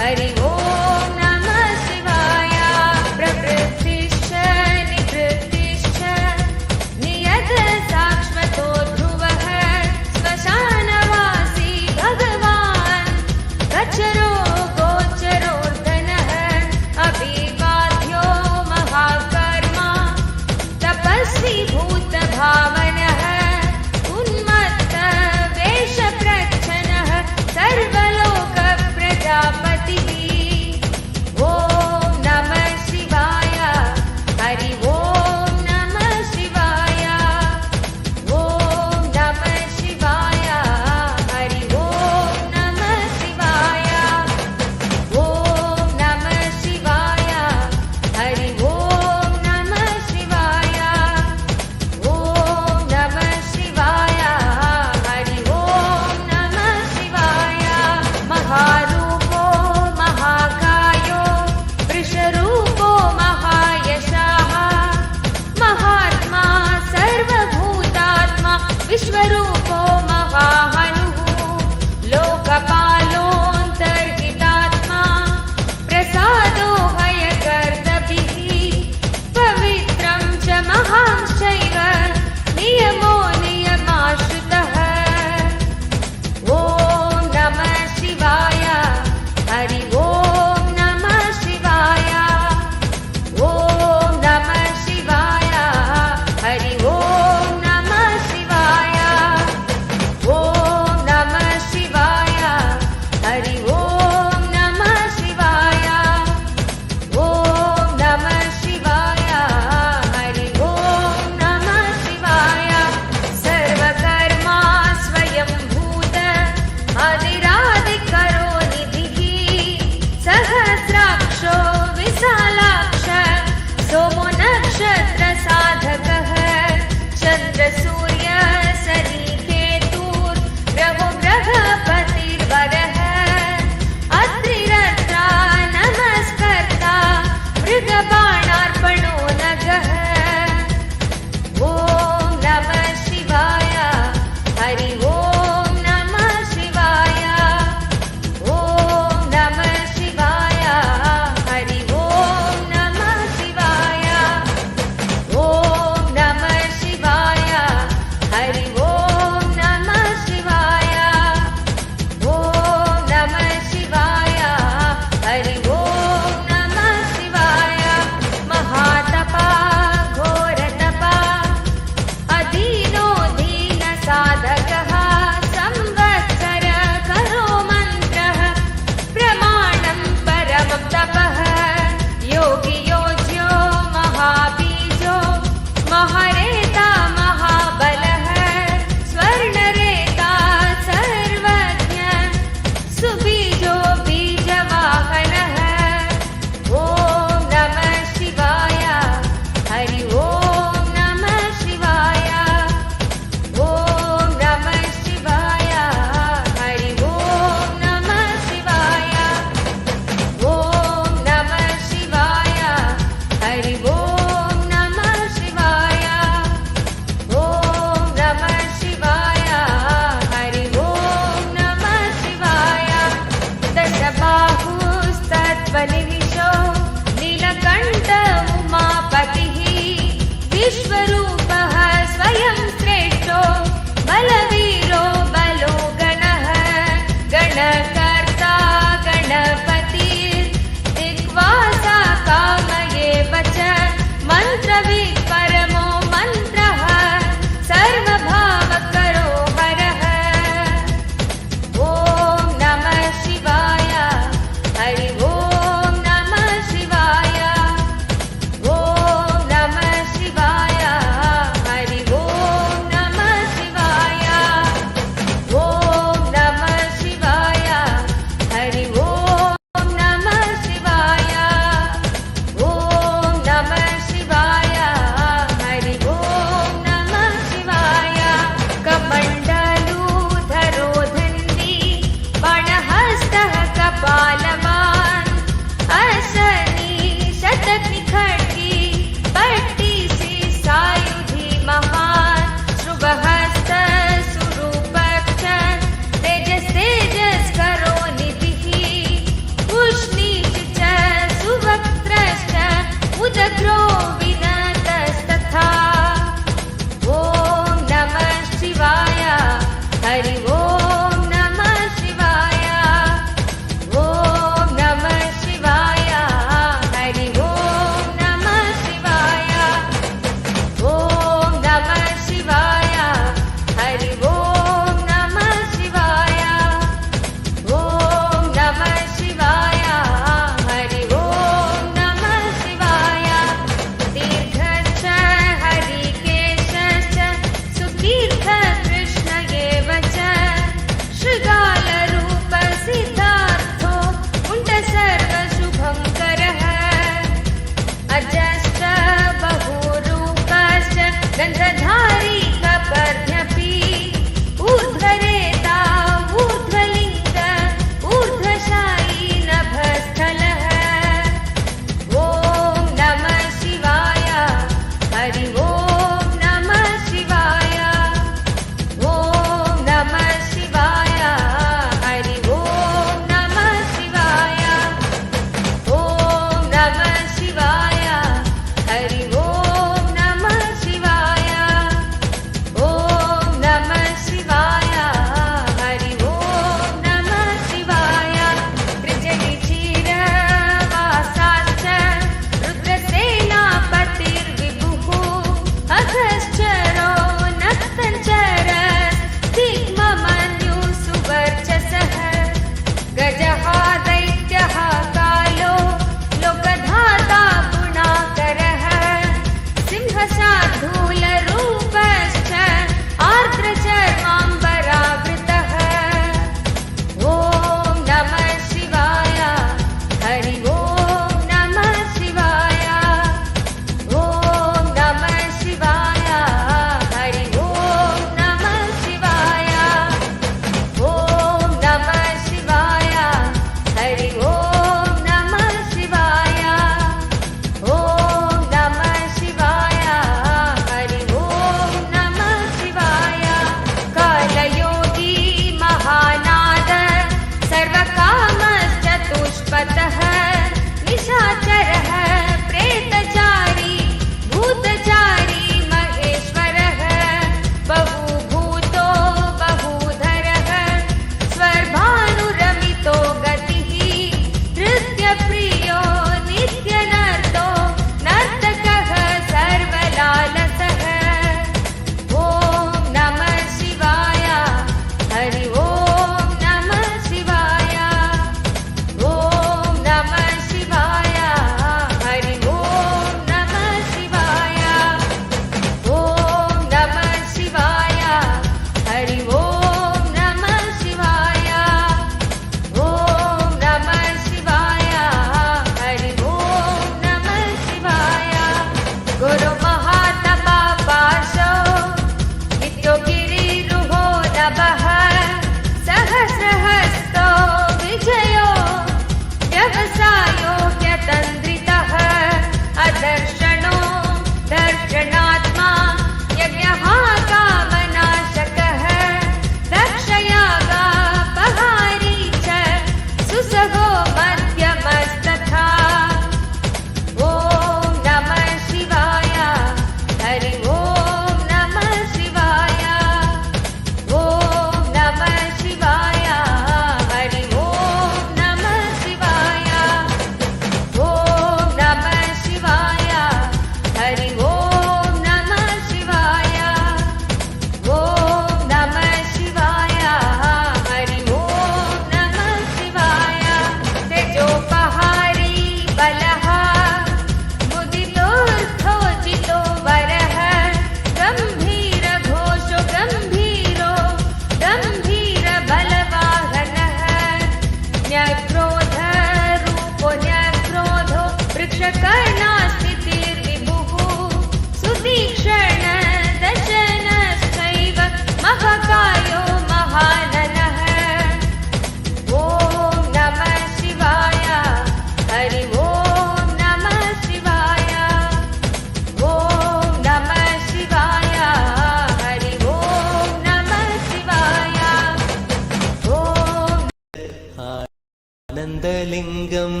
S3: ஆனந்தலிங்கம்.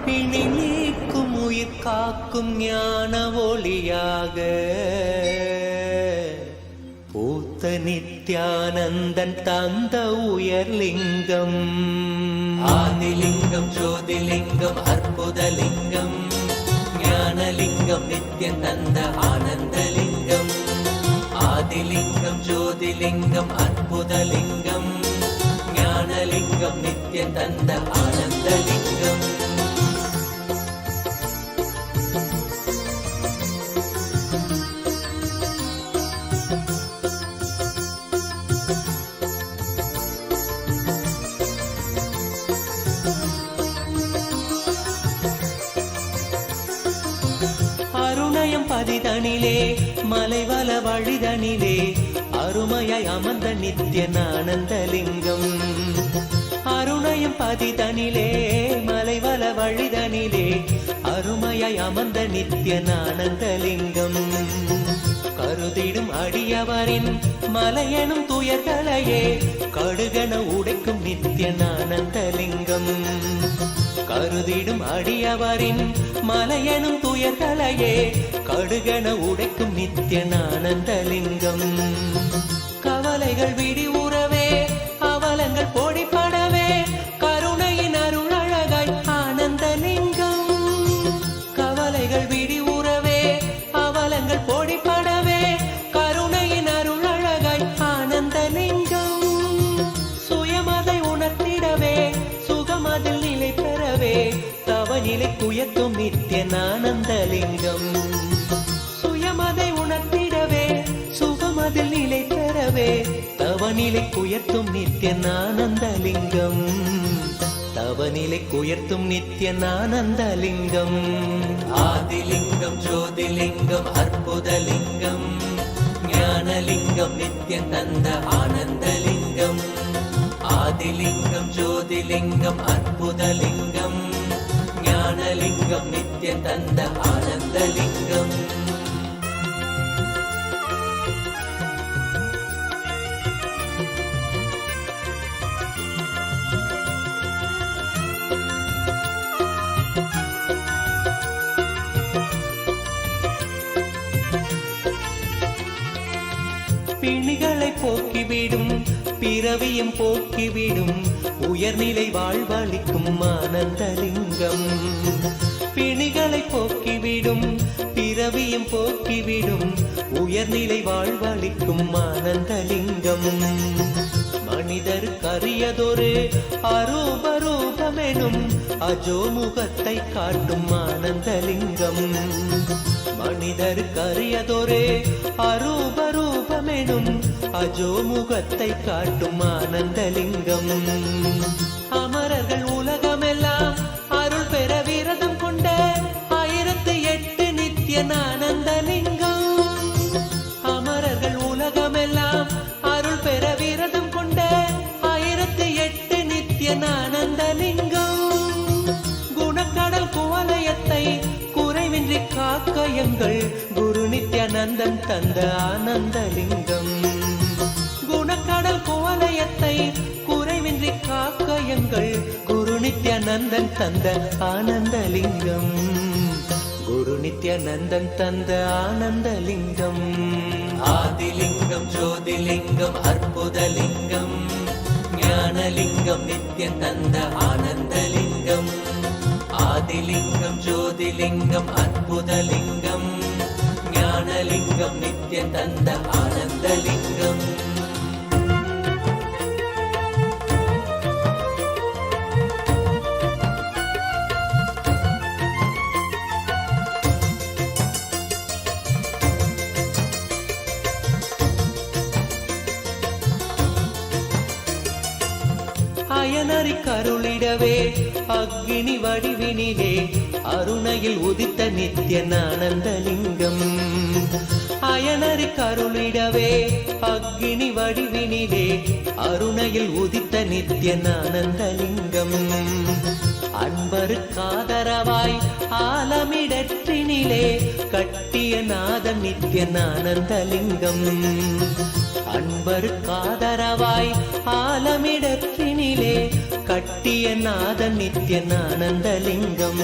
S3: பிணி நீக்கும் உயிர் காக்கும் ஞான ஒளியாக பூத்த நித்யானந்தன் தந்த உயர்லிங்கம். ஆதிலிங்கம் ஜோதிலிங்கம் அற்புதலிங்கம் ஞானலிங்கம் நித்யம் தந்த ஆனந்தலிங்கம். ஆதிலிங்கம் ஜோதிலிங்கம் அற்புதலிங்கம் ஞானலிங்கம் நித்யம் தந்த ஆனந்தலிங்கம். பதிதனிலே மலைவல வழிதனிலே அருமையாய் அமர்ந்த நித்யானந்தலிங்கம். அருணயம் பதிதனிலே மலைவல வழிதனிலே அருமையாய் அமர்ந்த நித்யானந்தலிங்கம். கருதிடும் அடியவரின் மலையெனும் துயர்களையே கடுகன உடைக்கும் நித்யானந்தலிங்கம். கருதிடும் அடியவரின் மலையெனும் துயர்களையே கடுகன உடைக்கும் நித்யானந்தலிங்கம். கவலைகள் விடி உறவே அவலங்கள் பொடிப்படவே கருணையின் அருள் அழகாய் ஆனந்தலிங்கம். கவலைகள் விடி உறவே அவலங்கள் பொடிப்படவே கருணையின் அருள் அழகாய் ஆனந்தலிங்கம். சுயமதை உணர்த்திடவே சுகமதில் நிலை பெறவே தவநிலை குயத்தும் நித்யானந்தலிங்கம். சுயமதை உணர்த்திடவே சுகமதில் நிலை பெறவே தவநிலை குயர்த்தும் நித்யானந்தலிங்கம். தவநிலை குயர்த்தும் நித்யானந்தலிங்கம். ஆதிலிங்கம் ஜோதிலிங்கம் அற்புதலிங்கம் ஞானலிங்கம் நித்யம் தந்த ஆனந்தலிங்கம். ஆதிலிங்கம் ஜோதிலிங்கம் அற்புதலிங்கம் ஞானலிங்கம் நித்யம் தந்த ஆனந்தலிங்கம். பிணிகளை போக்கிவிடும் பிறவியும் போக்கிவிடும் உயர்நிலை வாழ்வளிக்கும் ஆனந்தலிங்கம். பிணிகளை போக்கிவிடும் பிறவியும் போக்கிவிடும் உயர்நிலை வாழ்வளிக்கும் ஆனந்தலிங்கம். மனிதருக்கு அரியதொரு அரூபரூபமெனும் அஜோமுகத்தை காட்டும் ஆனந்தலிங்கம். மனிதருக்கு அரியதொரு அரூபரூபமெனும் அஜோமுகத்தை காட்டும் ஆனந்தலிங்கம். அமரர்கள் உலகமெல்லாம் அருள் பெற விரதம் கொண்ட 1008 நித்யானந்தலிங்கம். அமரர்கள் உலகமெல்லாம் அருள் பெற விரதம் கொண்ட 1008 நித்யானந்தலிங்கம். குணக்கடல் குவலயத்தை குறைவின்றி காக்க எங்கள் குரு நித்யானந்தன் தந்த ஆனந்தலிங்கம். குணக்கடல் குவலயத்தை குறைவின்றி காக்க எங்கள் குரு நித்யானந்தன் தந்த ஆனந்தலிங்கம். குரு நித்யானந்தன் தந்த ஆனந்தலிங்கம். ஆதிலிங்கம் ஜோதிலிங்கம் அற்புதலிங்கம் ஞானலிங்கம் நித்யம் தந்த ஆனந்தலிங்கம். ஆதிலிங்கம் ஜோதிலிங்கம் அற்புதலிங்கம் ஞானலிங்கம் நித்யம் தந்த ஆனந்தலிங்கம். அயனறி கருளிடவே அக்னி வடிவினிலே அருணையில் உதித்த நித்யானந்தலிங்கம். அயனறி கருளிடவே அக்னி வடிவினிலே அருணையில் உதித்த நித்யானந்தலிங்கம். அன்பருக்காதரவாய் ஆலமிடற்றினிலே கட்டிய நாதம் நித்யானந்தலிங்கம். அன்பருக்காதரவாய் ஆலமிடத்தினிலே கட்டிய நாதன் நித்யானந்தலிங்கம்.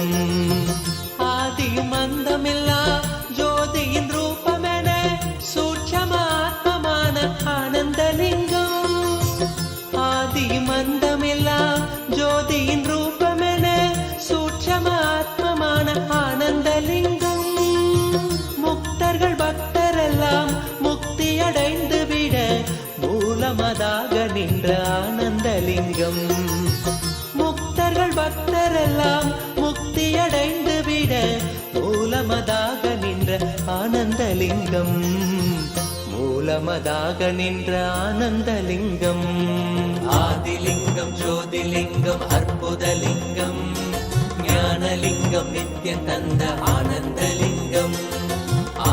S3: ஆதியும் அந்தமில்லா ஜோதியின் ரூபமென சூட்சமாத்மமான ஆனந்தலிங்கம். ஆதியும் அந்தமில்லா ஜோதியின் ரூபமென சூட்சமாத்மமான ஆனந்தலிங்கம். முக்தர்கள் பக்தரெல்லாம் முக்தியடைந்து விட மூலமதாக நின்ற ஆனந்தலிங்கம். முக்தர்கள் பக்தரெல்லாம் முக்தியடைந்து விட மூலமதாக நின்ற ஆனந்தலிங்கம். மூலமதாக நின்ற ஆனந்தலிங்கம். ஆதிலிங்கம் ஜோதிலிங்கம் அற்புதலிங்கம் ஞானலிங்கம் நித்யம் தந்த ஆனந்தலிங்கம்.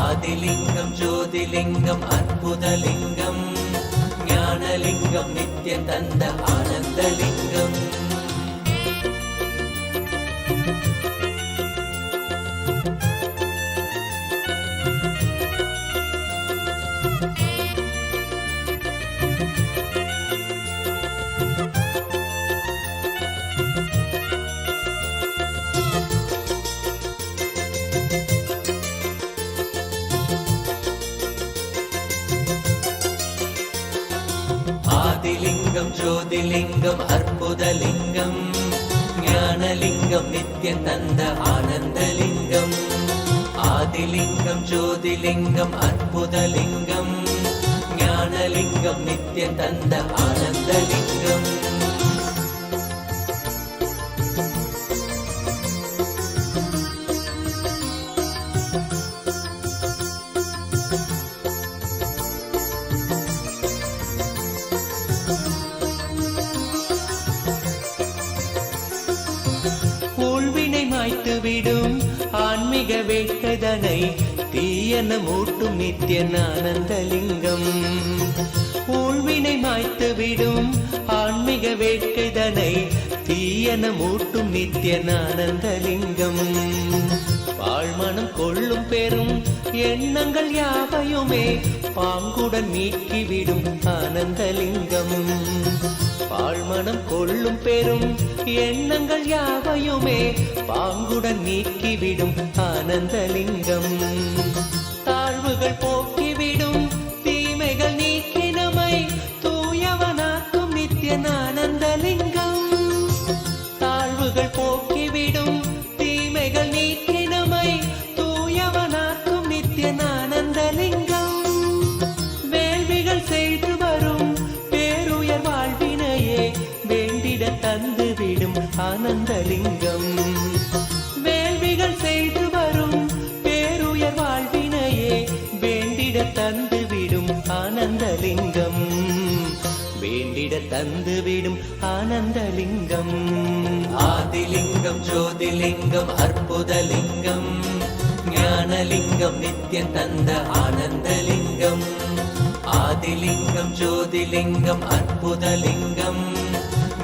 S3: ஆதிலிங்கம் ஜோதிலிங்கம் அற்புதலிங்கம் ஞானலிங்கம் நித்யம் தந்த ஆனந்தலிங்கம். ஆதிலிங்கம் ஜோதிலிங்கம் அற்புதலிங்கம் ஞானலிங்கம் நித்யம் தந்த ஆனந்தலிங்கம். ஆதிலிங்கம் ஜோதிலிங்கம் அற்புதலிங்கம் ஞானலிங்கம் நித்யம் தந்த ஆனந்தலிங்கம். விடும் ஆன்மீக வேட்கைதனை தீயன மூட்டும் நித்யானந்தலிங்கம். ஊழ்வினை மாய்த்து விடும் ஆன்மீக வேட்கைதனை தீயன மூட்டும் நித்யானந்தலிங்கம். வாழ்மனம் கொள்ளும் பெரும் எண்ணங்கள் யாவையுமே பாங்குடன் நீக்கிவிடும் ஆனந்தலிங்கம். வாழ்மனம் கொள்ளும் பெரும் எண்ணங்கள் யாவையுமே பாங்குடன் நீக்கிவிடும் ஆனந்தலிங்கம். தாழ்வுகள் போக்கிவிடும் தீமைகள் நீக்கி நம்மை தூயவனாக்கும் நித்யானந்தலிங்கம். தாழ்வுகள் போக்கிவிடும் தீமைகள் நீக்கி நம்மை தூயவனாக்கும் நித்யானந்தலிங்கம். வேள்விகள் செய்து வரும் பேருயர் வாழ்வினையே வேண்டிட தந்துவிடும் ஆனந்தலிங்கம். வேள்விகள் செய்து வரும் பேருயர் வாழ்வினையே வேண்டிட தந்துவிடும் ஆனந்தலிங்கம். வேண்டிட தந்துவிடும் ஆனந்தலிங்கம். ஆதிலிங்கம் ஜோதிலிங்கம் அற்புதலிங்கம் ஞானலிங்கம் நித்யம் தந்த ஆனந்தலிங்கம். ஆதிலிங்கம் ஜோதிலிங்கம் அற்புதலிங்கம்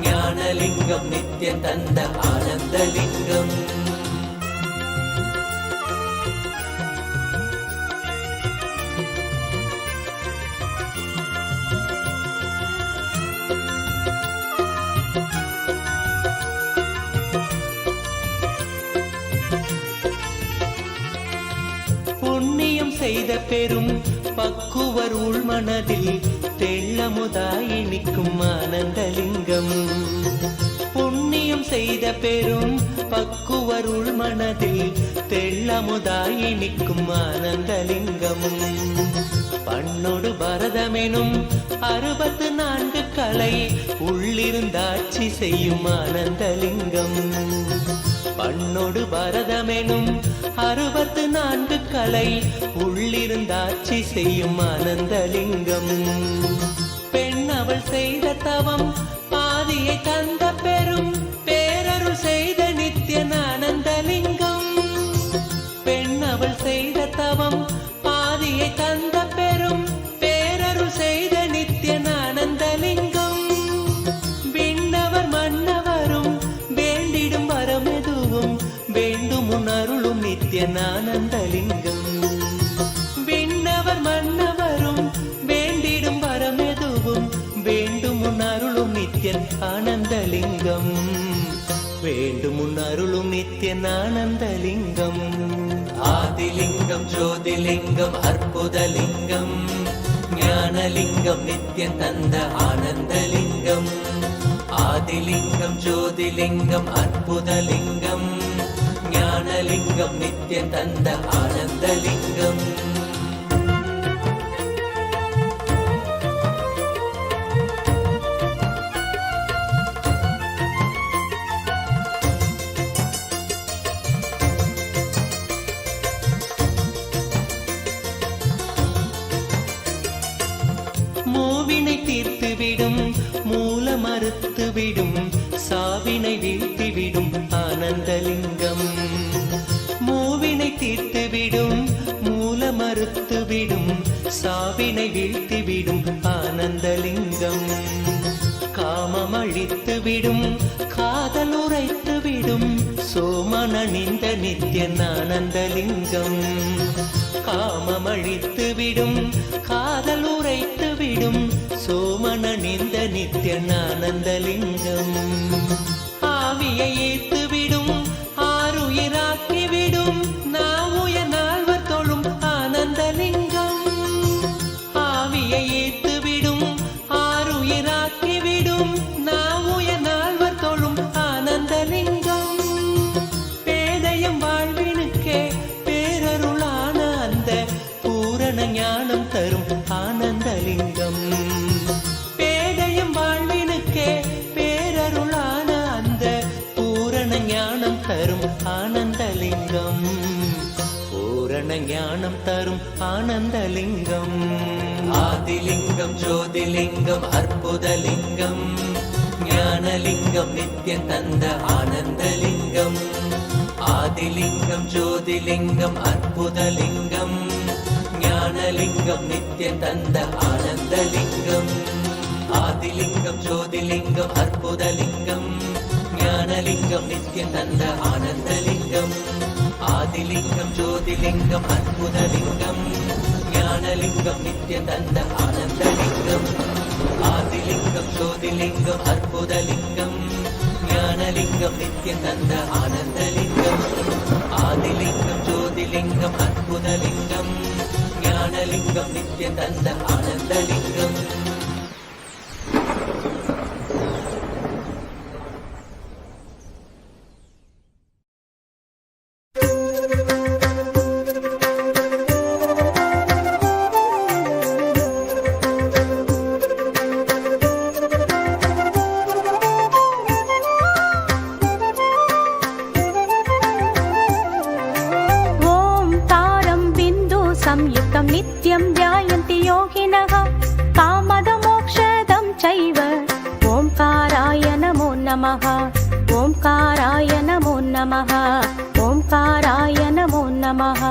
S3: ஞானலிங்கம் நித்யம் தந்த ஆனந்தலிங்கம். புண்ணியம் செய்த பெரும் பக்குவர் உள்மனதில் தெள்ளமுதாய் நிற்கும் ஆனந்தலிங்கம். புண்ணியம் செய்த பெரும் பக்குவர் உள்மனதில் தெள்ளமுதாய் நிற்கும் ஆனந்தலிங்கம். பண்ணோடு பரதமெனும் 64 கலை உள்ளிருந்தாட்சி செய்யும் ஆனந்தலிங்கம். பண்ணோடு பரதமெனும் 64 கலை உள்ளிருந்தாட்சி செய்யும் ஆனந்தலிங்கம். பெண் அவள் செய்த தவம் பாதியை தந்த பெரும் பேரருள் செய்த நித்யானந்தலிங்கம். பெண் அவள் செய்த தவம் பாதியை தந்த பெரும் பேரருள் செய்த நித்யானந்தலிங்கம். விண்ணவர் மன்னவரும் வேண்டிடும் வரமெதுவும் வேண்டும் உணருளும் நித்யானந்தலிங்கம். விண்ணவர் மன்னவரும் வேண்டிடும் வரம் வேண்டுமுன் அருளும் நித்யானந்தலிங்கம். ஆதிலிங்கம் ஜோதிலிங்கம் அற்புதலிங்கம் ஞானலிங்கம் நித்யம் தந்த ஆனந்தலிங்கம். ஆதிலிங்கம் ஜோதிலிங்கம் அற்புதலிங்கம் ஞானலிங்கம் நித்யம் தந்த ஆனந்தலிங்கம். மூவினை தீர்த்துவிடும் மூல மறுத்துவிடும் சாவினை வீழ்த்திவிடும் ஆனந்தலிங்கம். மூவினை தீர்த்துவிடும் மூல மறுத்துவிடும் சாவினை வீழ்த்திவிடும் ஆனந்தலிங்கம். காமம் அழித்துவிடும் காதல் உரைத்துவிடும் சோமனணிந்த நித்யானந்தலிங்கம். காமம் அழித்துவிடும் காதல் உரைத்துவிடும் சோமனணிந்த நித்யானந்தலிங்கம். ஆவியை ஏத்துவிடும் ஆறுயிராக்கிவிடும் நாவுய நால்வர் தொழும் ஆனந்தலிங்கம். ஆவியை ஏத்துவிடும் ஆறுயிராக்கிவிடும் நாவுய நால்வர் தொழும் ஆனந்தலிங்கம். பேதயம் வாழ்வினுக்கே பேரருளான அந்த பூரண ஞானம் தரும் ஆனந்தலிங்கம். பேதயம் வாழ்வினுக்கே பேரருளான அந்த பூரண ஞானம் தரும் ஆனந்தலிங்கம். பூரண ஞானம் தரும் ஆனந்தலிங்கம். ஆதிலிங்கம் ஜோதிலிங்கம் அற்புதலிங்கம் ஞானலிங்கம் நித்யம் தந்த ஆனந்தலிங்கம். ஆதிலிங்கம் ஜோதிலிங்கம் அற்புதலிங்கம் ஞானலிங்கம் நித்யம் தந்த ஆனந்தலிங்கம். ஆதிலிங்கம் ஜோதிலிங்கம் அற்புதலிங்கம் ஞானலிங்கம் நித்யம் தந்த ஆனந்தலிங்கம். ஆதிலிங்கம் ஜோதிலிங்கம் அற்புதலிங்கம் ஞானலிங்கம் நித்யம் தந்த ஆனந்தலிங்கம். ஆதிலிங்கம் ஜோதிலிங்கம் அற்புதலிங்கம் ஞானலிங்கம் நித்யம் தந்த ஆனந்தலிங்கம். ஆதிலிங்கம் ஜோதிலிங்கம் அற்புதலிங்கம் ஞானலிங்கம் நித்யம் தந்த ஆனந்தலிங்கம்.
S2: नित्यं ध्यायन्ति योगिनः कामदमोक्षदं चैव ओंकाराय नमो नमः ओंकाराय नमो नमः ओंकाराय नमो नमः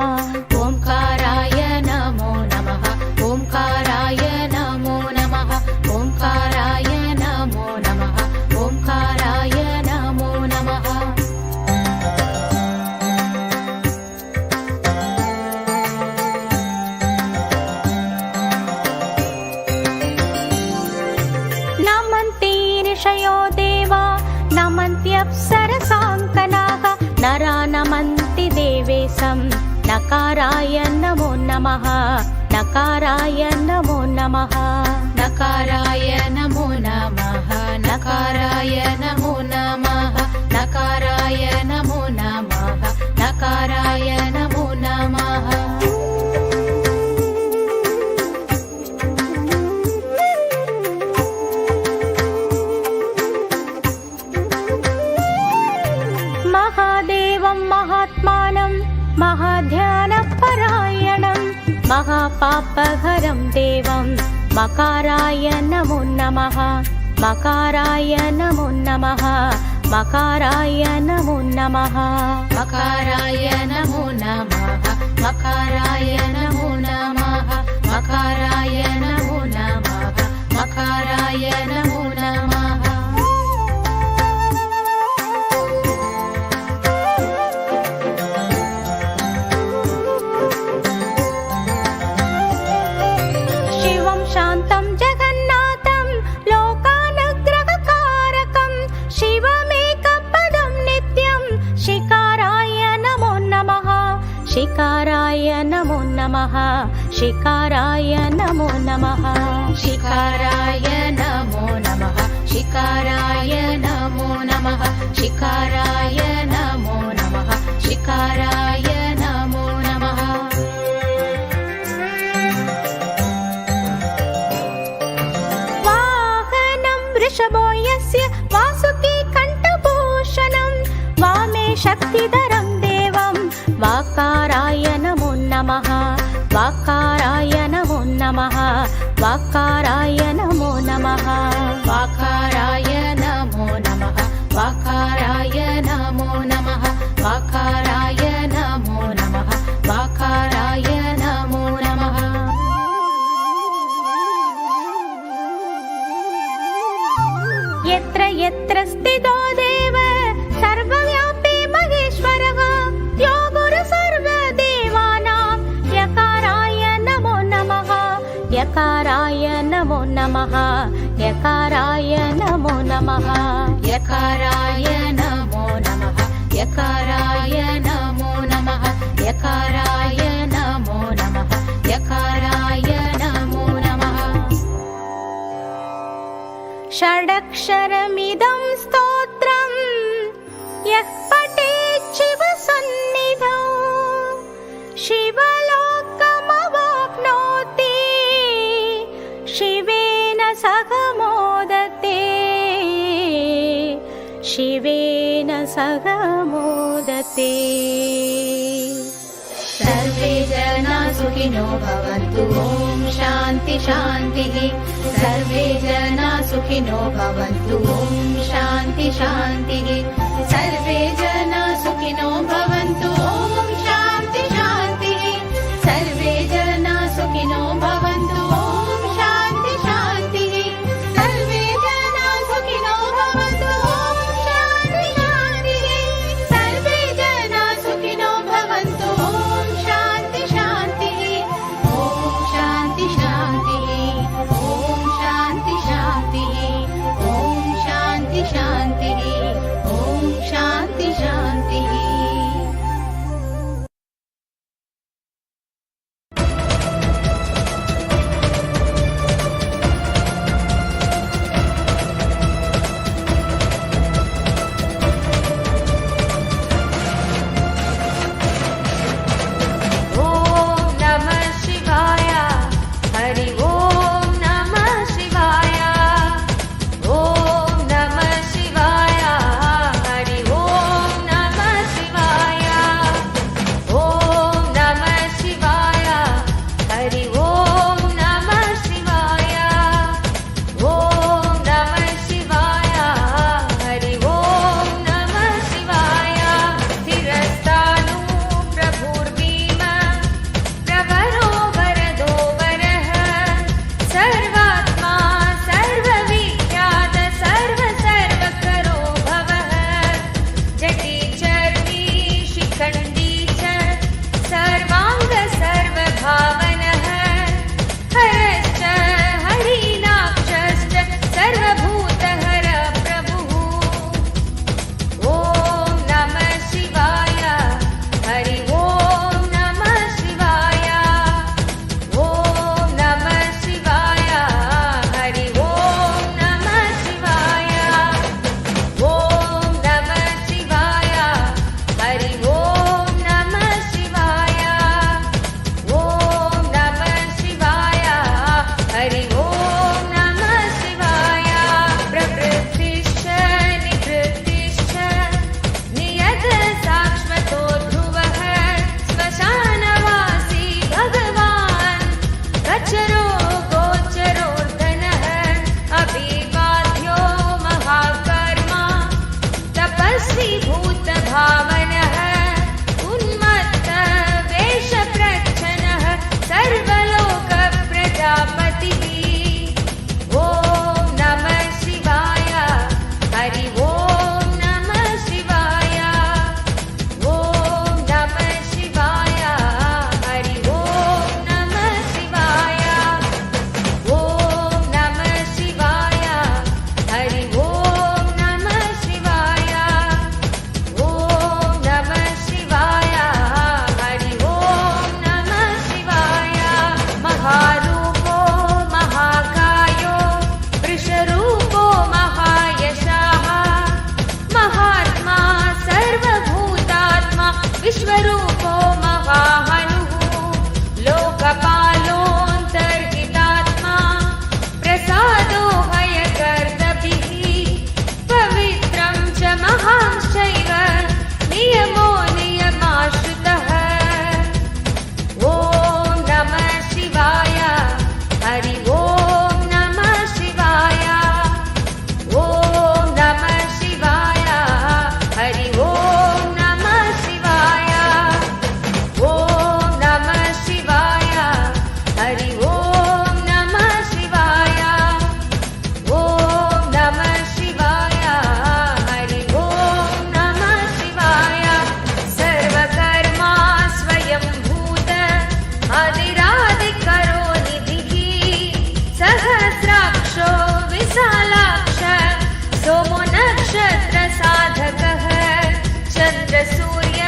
S2: ओंकाराय नमो नमः ओंकाराय नमो नमः ओंकाराय नमो नमः ओंकाराय नमो नमः. ऋषयो देवा नमन्त्यप्सरसाङ्कनाः नरा नमन्ति देवेशं नकाराय नमो नमः नकाराय नमो नमः नकाराय नमो नमः नकाराय नमो नमः नकाराय नमो नमः नकाराय नमो नमः. महादेवं महात्मानं महाध्यानपरायणं महापापहरं देवं मकाराय नमो नमः मकाराय नमो नमः मकाराय नमो नमः मकाराय नमो नमः मकाराय नमो नमः मकाराय नमो नमः मकाराय नमो नमः. शिवं शान्तं जगन्नाथं लोकानुग्रहकारकं शिवमेकपदं शिकाराय नमो नमः शिकाराय नमो नमः शिकाराय नमो नमः शिकाराय नमो नमः शिकाराय नमो नमः शिकाराय नमो नमः वाहनं वृषभो यस्य वासुकी कण्ठभूषणं वामे शक्तिधरं देवं वाकाराय नमो नमः वाकाराय नमो नमः वाकाराय नमो नमः वाकाराय नमो नमः वाकाराय नमो नमः वाकाराय नमो नमः वाकाराय नमो नमः यत्र यत्र स्थितो देव सर्वव्यापी महेश्वरः यो गुरु सर्वदेवानां यकाराय नमो नमः यकाराय नमो नमः यकाराय नमो नमः यकाराय नमो नमः यकाराय नमो नमः यकाराय नमो नमः यकाराय नमो नमः षडक्षरमिदं स्तोत्रं यः पठेत् शिवसन्निधौ शिवलोकमवाप्नोति शिवेन सह मोदते शिवेन सह मोदते सर्वे जना सुखिनो भवन्तु ॐ शान्ति शान्तिः सर्वे जना सुखिनो भवन्तु ॐ शान्ति शान्तिः सर्वे जना सुखिनो भवन्तु ॐ शान्ति शान्तिः सर्वे जना सुखिनो भवन्तु ॐ शान्ति शान्तिः सर्वे जना सुखिनो भवन्तु ॐ शान्ति शान्तिः सर्वे जना सुखिनो भवन्तु ॐ शान्ति शान्तिः ॐ शान्ति शान्तिः ॐ शान्ति शान्तिः ॐ शान्ति शान्तिः ॐ शान्ति शान्तिः विश्वरूपो महाहनुः लोकपालोऽन्तर्हितात्मा प्रसादो हयकर्तभिः पवित्रं च महांश्चैव नियमो नियमाश्रितः। ॐ नमः शिवाय हरि ओं नमः शिवाय। ॐ नमः शिवाय हरि ओं नमः शिवाय। ॐ नमः शिवाय हरि ओं नमः शिवाय। ॐ नमः शिवाय हरि ओं नमः शिवाय। सर्वकर्मा स्वयंभूत आदिरादिकरो निधिः सहस्राक्षो विशालाक्ष सोमो नक्षत्रसाधकः चन्द्रसूर्य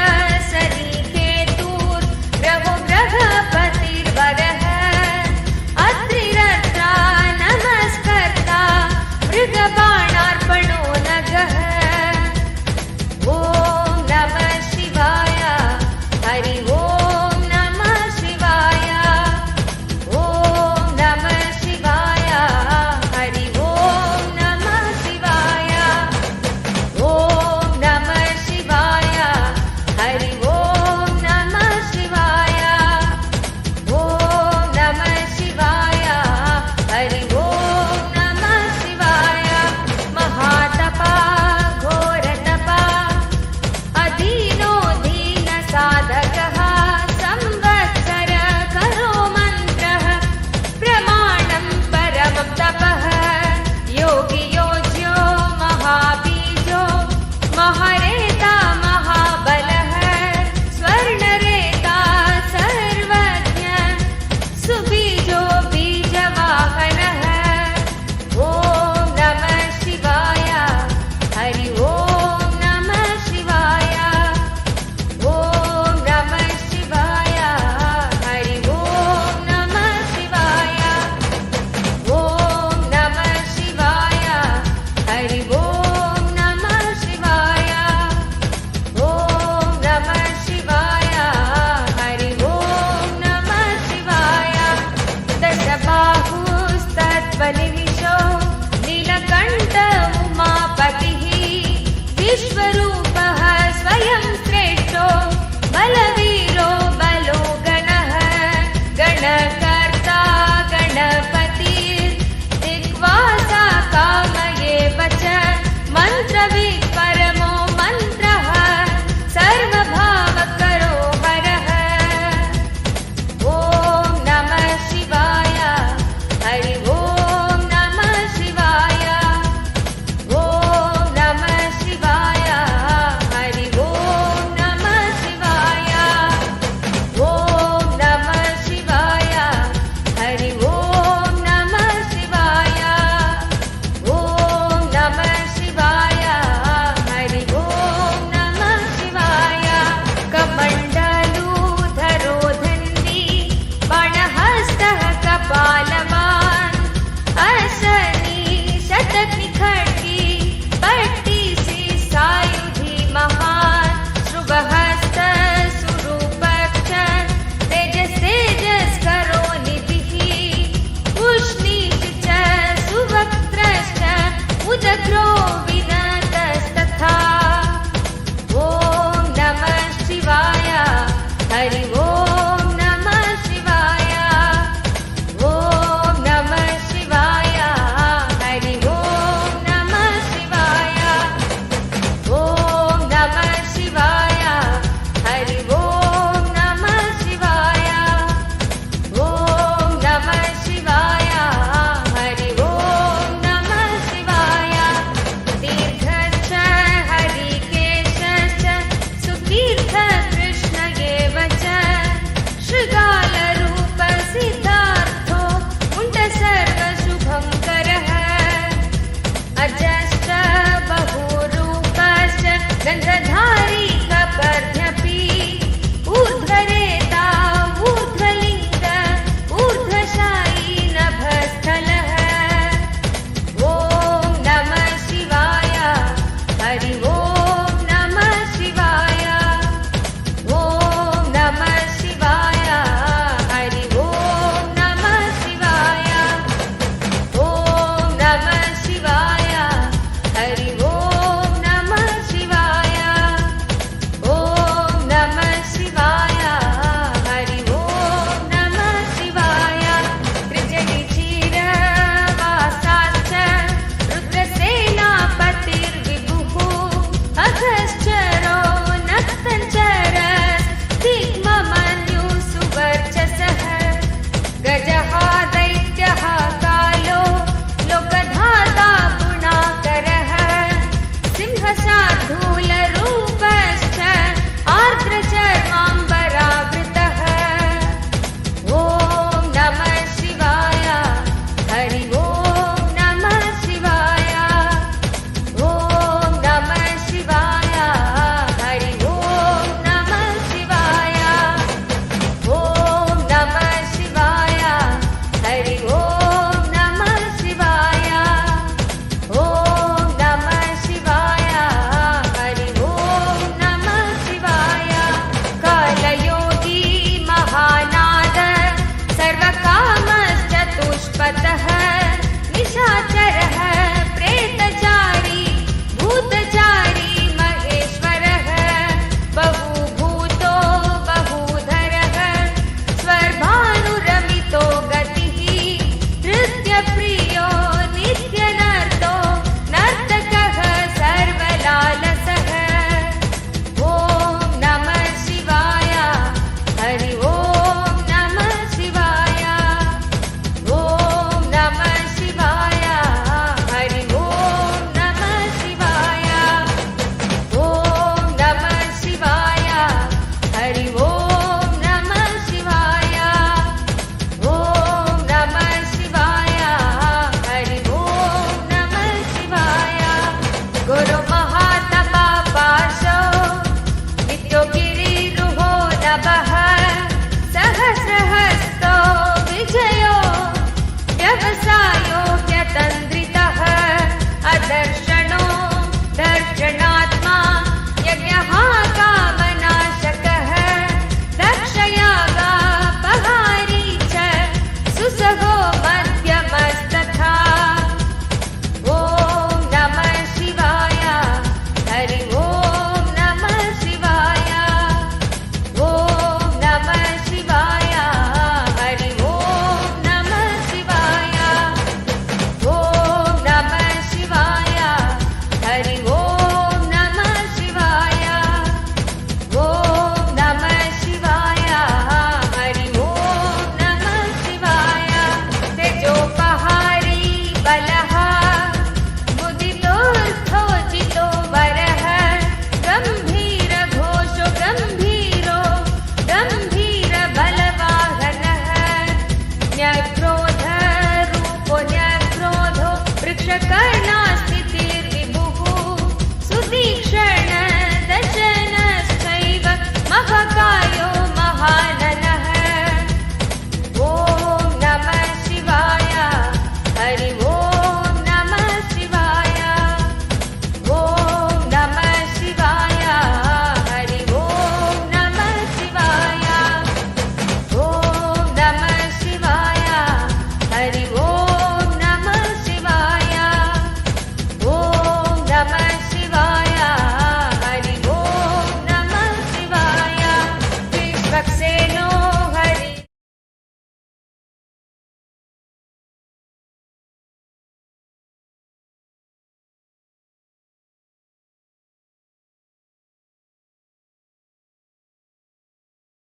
S2: शनिकेतुर्ग्रहो बृहस्पतिर्वरः अत्रिरत्रा नमस्कर्ता मृगबाणार्पणो नगः। ॐ नमः शिवाय हरि ओं नमः शिवाय। ॐ नमः शिवाय हरि ओं नमः शिवाय। ॐ नमः शिवाय हरि ओं नमः शिवाय। ॐ नमः शिवाय हरि ओं नमः शिवाय। महातपा घोरतपा अधीनो दीनसाधकः संवत्सर करो मन्त्रः प्रमाणं परमं तपः। योगी योज्यो महाबीजो महरेता महाबलः स्वर्णरेता सर्वज्ञ सुबीजो बीजवाहनः। ॐ नमः शिवाय हरि ओं नमः शिवाय। ॐ नमः शिवाय हरि ओं नमः शिवाय। ॐ नमः शिवाय हरि ओं नमः शिवाय। ॐ नमः शिवाय हरि ओं नमः शिवाय। दशबाहुस्तत्बलिविशो नीलकण्ठ उमापतिः विश्वरूप